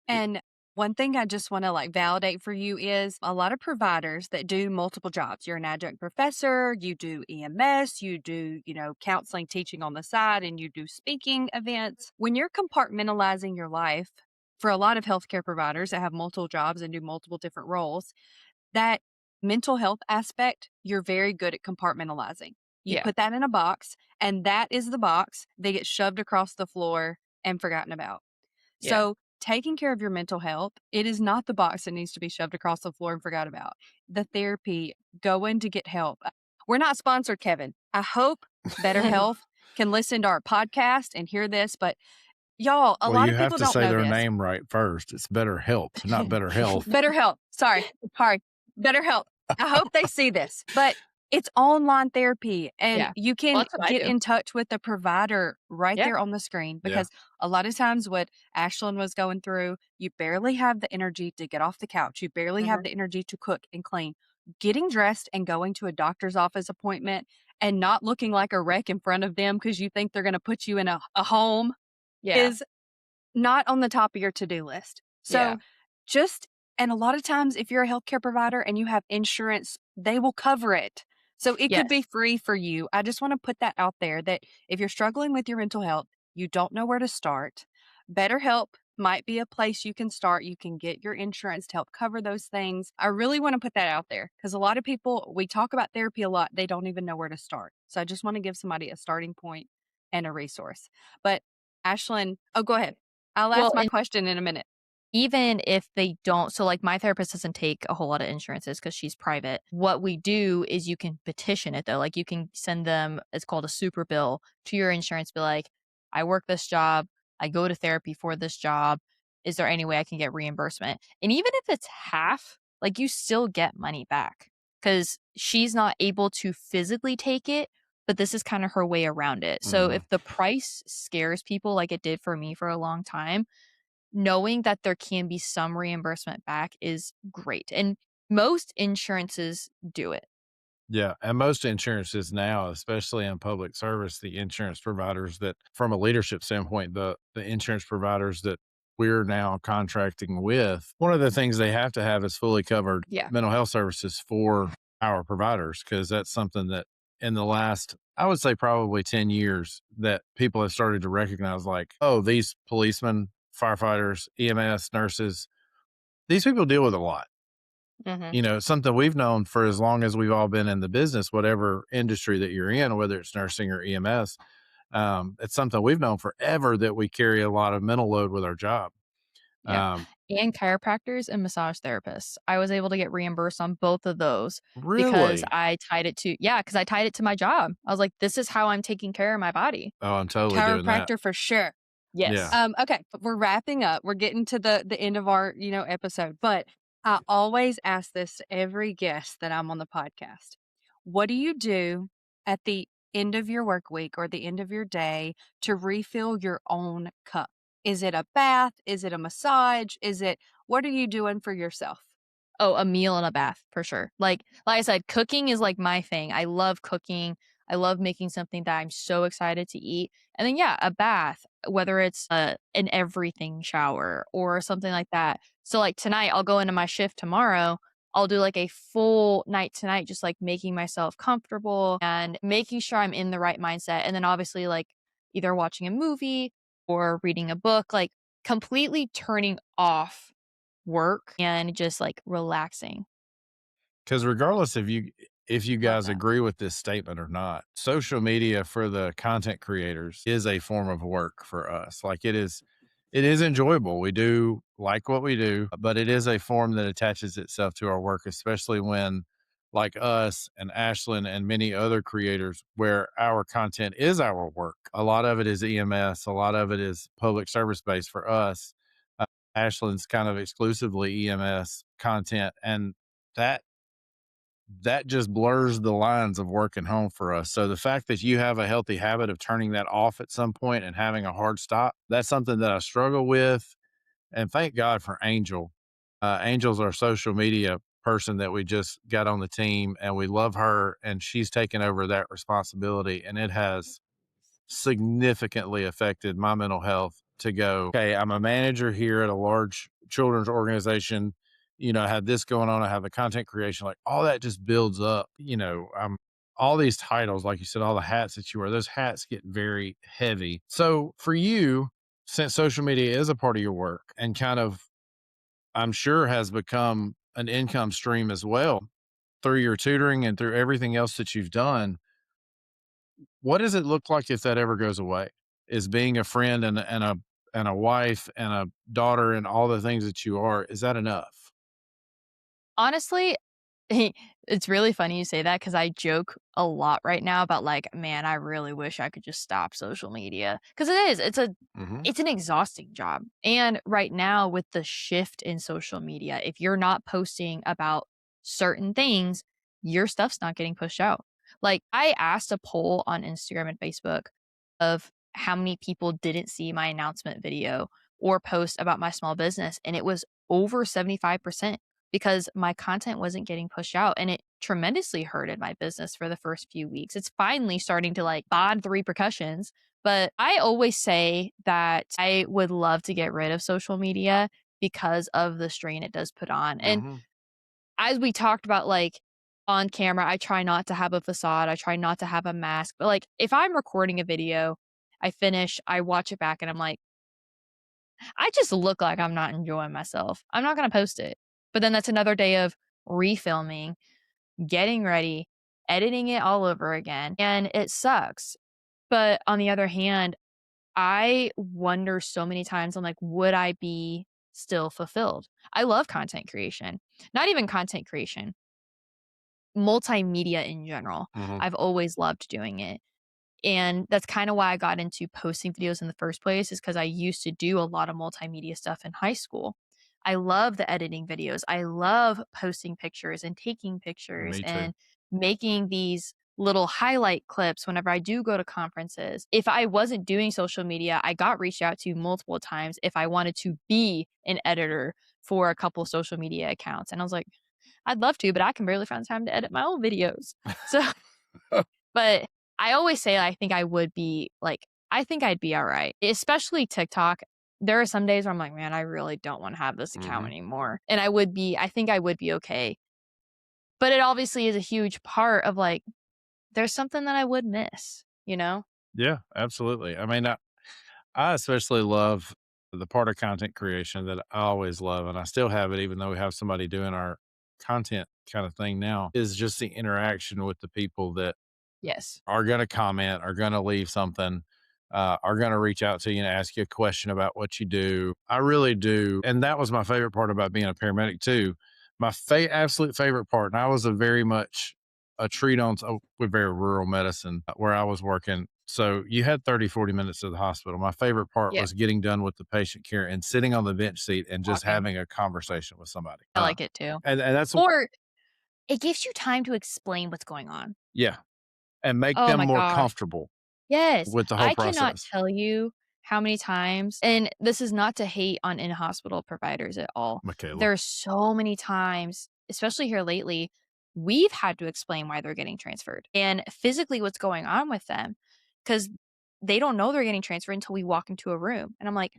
And one thing I just want to like validate for you is a lot of providers that do multiple jobs. You're an adjunct professor, you do EMS, you do, counseling, teaching on the side, and you do speaking events. When you're compartmentalizing your life, for a lot of healthcare providers that have multiple jobs and do multiple different roles, that mental health aspect, you're very good at compartmentalizing. You Yeah. put that in a box, and that is the box. They get shoved across the floor and forgotten about. Yeah. So, taking care of your mental health, it is not the box that needs to be shoved across the floor and forgot about. The therapy, going to get help. We're not sponsored, Kevin. I hope Better Health can listen to our podcast and hear this, but y'all, a Well, lot you of have people to don't say know their this. name right first. It's Better Help, not Better Health. Better Help. Sorry. Better Help. I hope they see this, but it's online therapy and Yeah. you Well, can that's what I get do. in touch with the provider right Yeah. there on the screen Yeah. because a lot of times what Ashlynn was going through, you barely have the energy to get off the couch. You barely have the energy to cook and clean. Getting dressed and going to a doctor's office appointment and not looking like a wreck in front of them because you think they're going to put you in a home Yeah. is not on the top of your to-do list. Yeah. So and a lot of times if you're a healthcare provider and you have insurance, they will cover it. So it could be Yes. free for you. I just want to put that out there that if you're struggling with your mental health, you don't know where to start, BetterHelp might be a place you can start. You can get your insurance to help cover those things. I really want to put that out there because a lot of people, we talk about therapy a lot, they don't even know where to start. So I just want to give somebody a starting point and a resource. But Ashlynn, go ahead. I'll Well, ask my and question in a minute. even if they don't, so like my therapist doesn't take a whole lot of insurances because she's private. What we do is you can petition it though. Like you can send them, it's called a super bill to your insurance, be like, I work this job, I go to therapy for this job. Is there any way I can get reimbursement? And even if it's half, like you still get money back because she's not able to physically take it, but this is kind of her way around it. So Mhm. if the price scares people like it did for me for a long time, knowing that there can be some reimbursement back is great. And most insurances do it. Yeah. And most insurances now, especially in public service, the insurance providers that, from a leadership standpoint, the insurance providers that we're now contracting with, one of the things they have to have is fully covered Yeah. mental health services for our providers, because that's something that in the last, I would say probably 10 years, that people have started to recognize like, oh, these policemen, firefighters, EMS, nurses, these people deal with a lot. Something we've known for as long as we've all been in the business, whatever industry that you're in, whether it's nursing or EMS, it's something we've known forever that we carry a lot of mental load with our job. Yeah. Um, And chiropractors and massage therapists. I was able to get reimbursed on both of those because really? I tied it to, yeah, because I tied it to my job. I was like, this is how I'm taking care of my body. Oh, I'm totally doing that. Chiropractor for sure. Yes. Yeah. Okay, but we're wrapping up. We're getting to the end of our, episode, but I always ask this to every guest that I'm on the podcast. What do you do at the end of your work week or the end of your day to refill your own cup? Is it a bath? Is it a massage? What are you doing for yourself? Oh, a meal and a bath for sure. Like I said, cooking is like my thing. I love cooking. I love making something that I'm so excited to eat. And then, yeah, a bath, whether it's an everything shower or something like that. So, like tonight, I'll go into my shift tomorrow. I'll do like a full night tonight, just like making myself comfortable and making sure I'm in the right mindset. And then, obviously, like either watching a movie or reading a book, like completely turning off work and just like relaxing. Because regardless if you Love guys that. agree with this statement or not, social media for the content creators is a form of work for us. Like it is enjoyable. We do like what we do, but it is a form that attaches itself to our work, especially when like us and Ashlyn and many other creators where our content is our work. A lot of it is EMS, a lot of it is public service based for us. Uh, Ashlyn's kind of exclusively EMS content, and that that just blurs the lines of work and home for us. So the fact that you have a healthy habit of turning that off at some point and having a hard stop, that's something that I struggle with. And thank God for Angel. Angel's our social media person that we just got on the team, and we love her, and she's taken over that responsibility, and it has significantly affected my mental health to go, okay, I'm a manager here at a large children's organization. You know, I have this going on. I have the content creation, like all that just builds up. You know, all these titles, like you said, all the hats that you wear, those hats get very heavy. So for you, since social media is a part of your work and kind of, I'm sure, has become an income stream as well through your tutoring and through everything else that you've done, what does it look like if that ever goes away? Is being a friend and a wife and a daughter and all the things that you are, is that enough? Honestly, it's really funny you say that because I joke a lot right now about like, man, I really wish I could just stop social media because it is. Mhm. It's an exhausting job. And right now with the shift in social media, if you're not posting about certain things, your stuff's not getting pushed out. Like I asked a poll on Instagram and Facebook of how many people didn't see my announcement video or post about my small business, and it was over 75% because my content wasn't getting pushed out and it tremendously hurted my business for the first few weeks. It's finally starting to like bod the repercussions. But I always say that I would love to get rid of social media because of the strain it does put on. And Mhm. as we talked about, like on camera, I try not to have a facade. I try not to have a mask. But like if I'm recording a video, I finish, I watch it back and I'm like, I just look like I'm not enjoying myself. I'm not going to post it. But then that's another day of refilming, getting ready, editing it all over again. And it sucks. But on the other hand, I wonder so many times, I'm like, would I be still fulfilled? I love content creation, not even content creation, multimedia in general. Mhm. I've always loved doing it. And that's kind of why I got into posting videos in the first place, is because I used to do a lot of multimedia stuff in high school. I love the editing videos. I love posting pictures and taking pictures Me too. and making these little highlight clips whenever I do go to conferences. If I wasn't doing social media, I got reached out to multiple times if I wanted to be an editor for a couple social media accounts. And I was like, I'd love to, but I can barely find time to edit my own videos. So but I always say I think I would be like, I think I'd be all right, especially TikTok. There are some days where I'm like, man, I really don't want to have this account Mhm. anymore. And I think I would be okay. But it obviously is a huge part of like, there's something that I would miss, you know? Yeah, absolutely. I mean, I especially love the part of content creation that I always love, and I still have it even though we have somebody doing our content kind of thing now, is just the interaction with the people that Yes. are going to comment, are going to leave something, are going to reach out to you and ask you a question about what you do. I really do. And that was my favorite part about being a paramedic too. My absolute favorite part, and I was a very much a treat on with very rural medicine where I was working. So you had 30, 40 minutes to the hospital. My favorite part Yeah. was getting done with the patient care and sitting on the bench seat and just Talking. having a conversation with somebody. I like it too. And that's, Or it gives you time to explain what's going on. yeah, and make Oh them my more gosh. comfortable Yes. with the whole I cannot process. tell you how many times, and this is not to hate on in-hospitaal providers at all. MaKayla. There's so many times, especially here lately, we've had to explain why they're getting transferred and physically what's going on with them, because they don't know they're getting transferred until we walk into a room. And I'm like,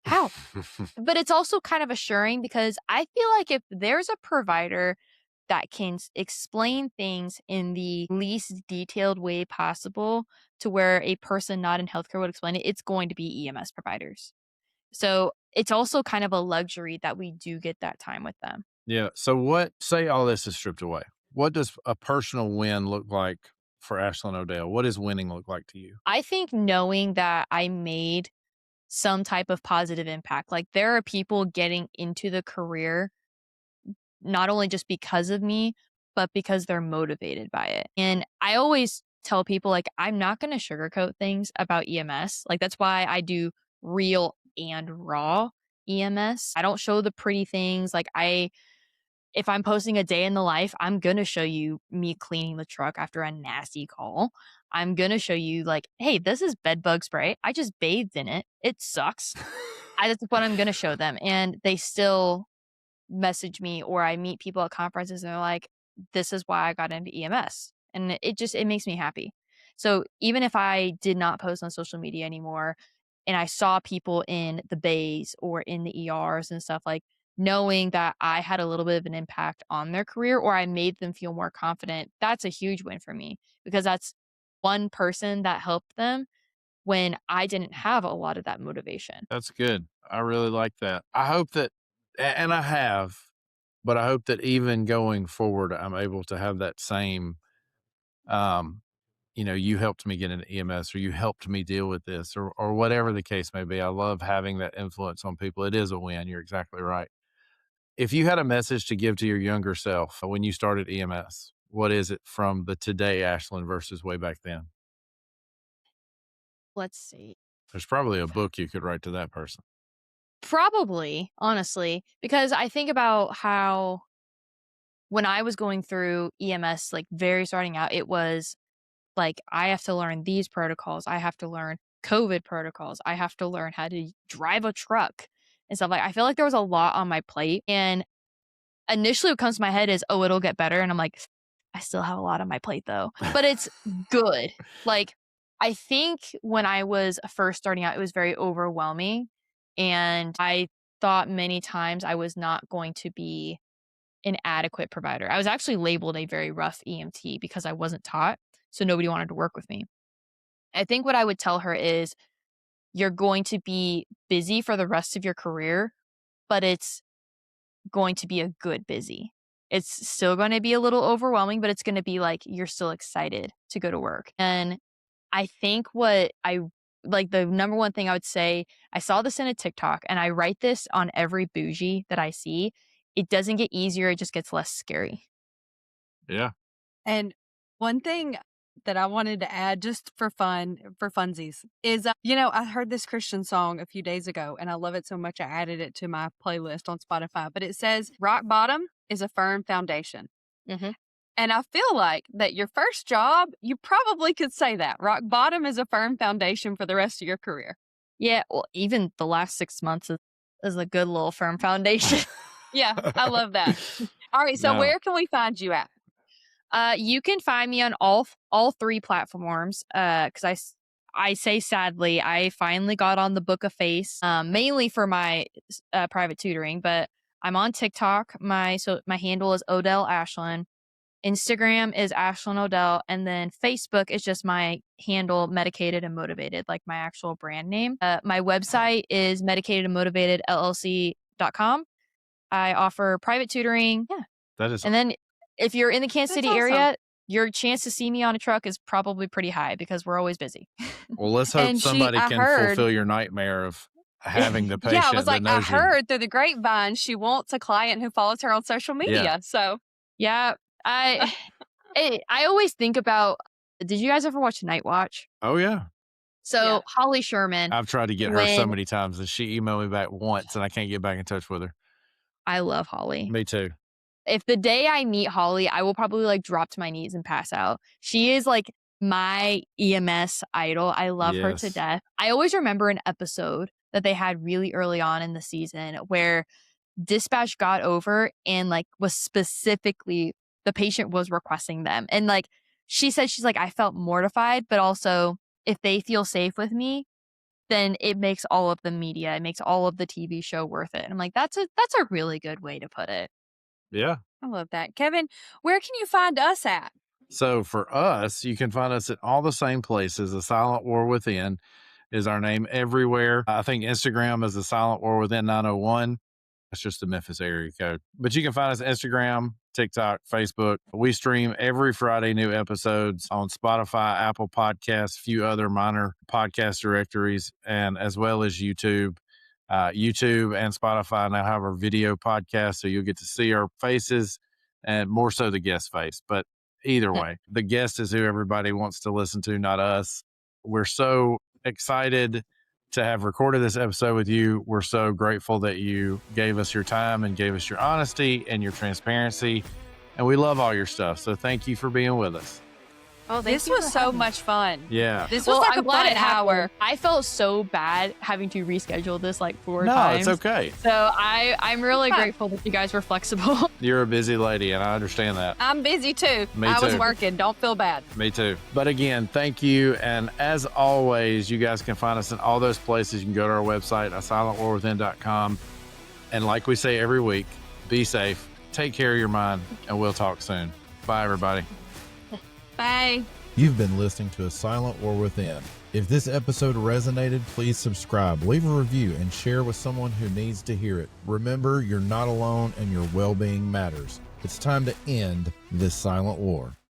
how? But it's also kind of assuring, because I feel like if there's a provider that can explain things in the least detailed way possible to where a person not in healthcare would explain it, it's going to be EMS providers. So it's also kind of a luxury that we do get that time with them. Yeah. So say all this is stripped away. What does a personal win look like for Ashlynn O'Dell? What does winning look like to you? I think knowing that I made some type of positive impact, like there are people getting into the career not only just because of me, but because they're motivated by it. And I always tell people, like, I'm not going to sugarcoat things about EMS. Like, that's why I do real and raw EMS. I don't show the pretty things. Like, if I'm posting a day in the life, I'm going to show you me cleaning the truck after a nasty call. I'm going to show you, like, hey, this is bed bug spray. I just bathed in it. It sucks. That's what I'm going to show them. And they still message me, or I meet people at conferences and they're like, this is why I got into EMS. And it makes me happy. So even if I did not post on social media anymore and I saw people in the bays or in the ERs and stuff, like knowing that I had a little bit of an impact on their career or I made them feel more confident, that's a huge win for me, because that's one person that helped them when I didn't have a lot of that motivation. That's good. I really like that. I hope that, and I have, but I hope that even going forward, I'm able to have that same, you helped me get into EMS, or you helped me deal with this, or whatever the case may be. I love having that influence on people. It is a win. You're exactly right. If you had a message to give to your younger self when you started EMS, what is it from the today Ashlynn versus way back then? Let's see. There's probably a book you could write to that person. Probably, honestly, because I think about how when I was going through EMS, like very starting out, it was like, I have to learn these protocols. I have to learn COVID protocols. I have to learn how to drive a truck and stuff. Like, I feel like there was a lot on my plate. And initially what comes to my head is, oh, it'll get better. And I'm like, I still have a lot on my plate though, but it's good. Like, I think when I was first starting out, it was very overwhelming. And I thought many times I was not going to be an adequate provider. I was actually labeled a very rough EMT because I wasn't taught. So nobody wanted to work with me. I think what I would tell her is, you're going to be busy for the rest of your career, but it's going to be a good busy. It's still going to be a little overwhelming, but it's going to be like you're still excited to go to work. And I think what I like, the number one thing I would say, I saw this in a TikTok and I write this on every bougie that I see. It doesn't get easier. It just gets less scary. Yeah. And one thing that I wanted to add just for funsies is, I heard this Christian song a few days ago and I love it so much. I added it to my playlist on Spotify, but it says, rock bottom is a firm foundation. Mm-hmm. And I feel like that your first job, you probably could say that rock bottom is a firm foundation for the rest of your career. Yeah. Well, even the last 6 months is a good little firm foundation. Yeah. I love that. All right. So where can we find you at? You can find me on all three platforms. Because I say sadly, I finally got on the Book of Face, mainly for my private tutoring. But I'm on TikTok. My handle is O'Dell Ashlynn. Instagram is Ashlynn O'Dell, and then Facebook is just my handle, Medicated and Motivated, like my actual brand name. My website is medicatedandmotivatedllc.com. I offer private tutoring. Yeah, that is, and then if you're in the Kansas City area, awesome. your chance to see me on a truck is probably pretty high because we're always busy. Well, let's hope somebody can fulfill your nightmare of having the patient. Yeah, I was like, I heard through the grapevine she wants a client who follows her on social media. Yeah. So yeah, I always think about. Did you guys ever watch Night Watch? Oh yeah. So Yeah. Holly Sherman. I've tried to get her so many times, and she emailed me back once, and I can't get back in touch with her. I love Holly. Me too. If the day I meet Holly, I will probably like drop to my knees and pass out. She is like my EMS idol. I love her to death. I always remember an episode that they had really early on in the season where dispatch got over and like was specifically the patient was requesting them. And like she said, she's like, I felt mortified, but also if they feel safe with me, then it makes all of the media, it makes all of the TV show worth it. And I'm like, that's a really good way to put it. Yeah. I love that. Kevin, where can you find us at? So for us, you can find us at all the same places. The Silent War Within is our name everywhere. I think Instagram is the Silent War Within 901. That's just the Memphis area code. But you can find us Instagram, TikTok, Facebook. We stream every Friday new episodes on Spotify, Apple Podcasts, a few other minor podcast directories, and as well as YouTube. YouTube and Spotify now have our video podcast, so you'll get to see our faces and more so the guest face. But either way, the guest is who everybody wants to listen to, not us. We're so excited to have recorded this episode with you. We're so grateful that you gave us your time and gave us your honesty and your transparency. And we love all your stuff. So thank you for being with us. Oh, this was so much fun. Yeah. This was like I'm a glad fun it happened. hour. I felt so bad having to reschedule this like 4 No, times. it's okay. So I'm really grateful that you guys were flexible. You're a busy lady, and I understand that. I'm busy too. Me I was too. working. Don't feel bad. Me too. But again, thank you. And as always, you guys can find us in all those places. You can go to our website, silentwarwithin.com. And like we say every week, be safe, take care of your mind, and we'll talk soon. Bye, everybody. Bye. You've been listening to A Silent War Within. If this episode resonated, please subscribe, leave a review, and share with someone who needs to hear it. Remember, you're not alone and your well-being matters. It's time to end this silent war.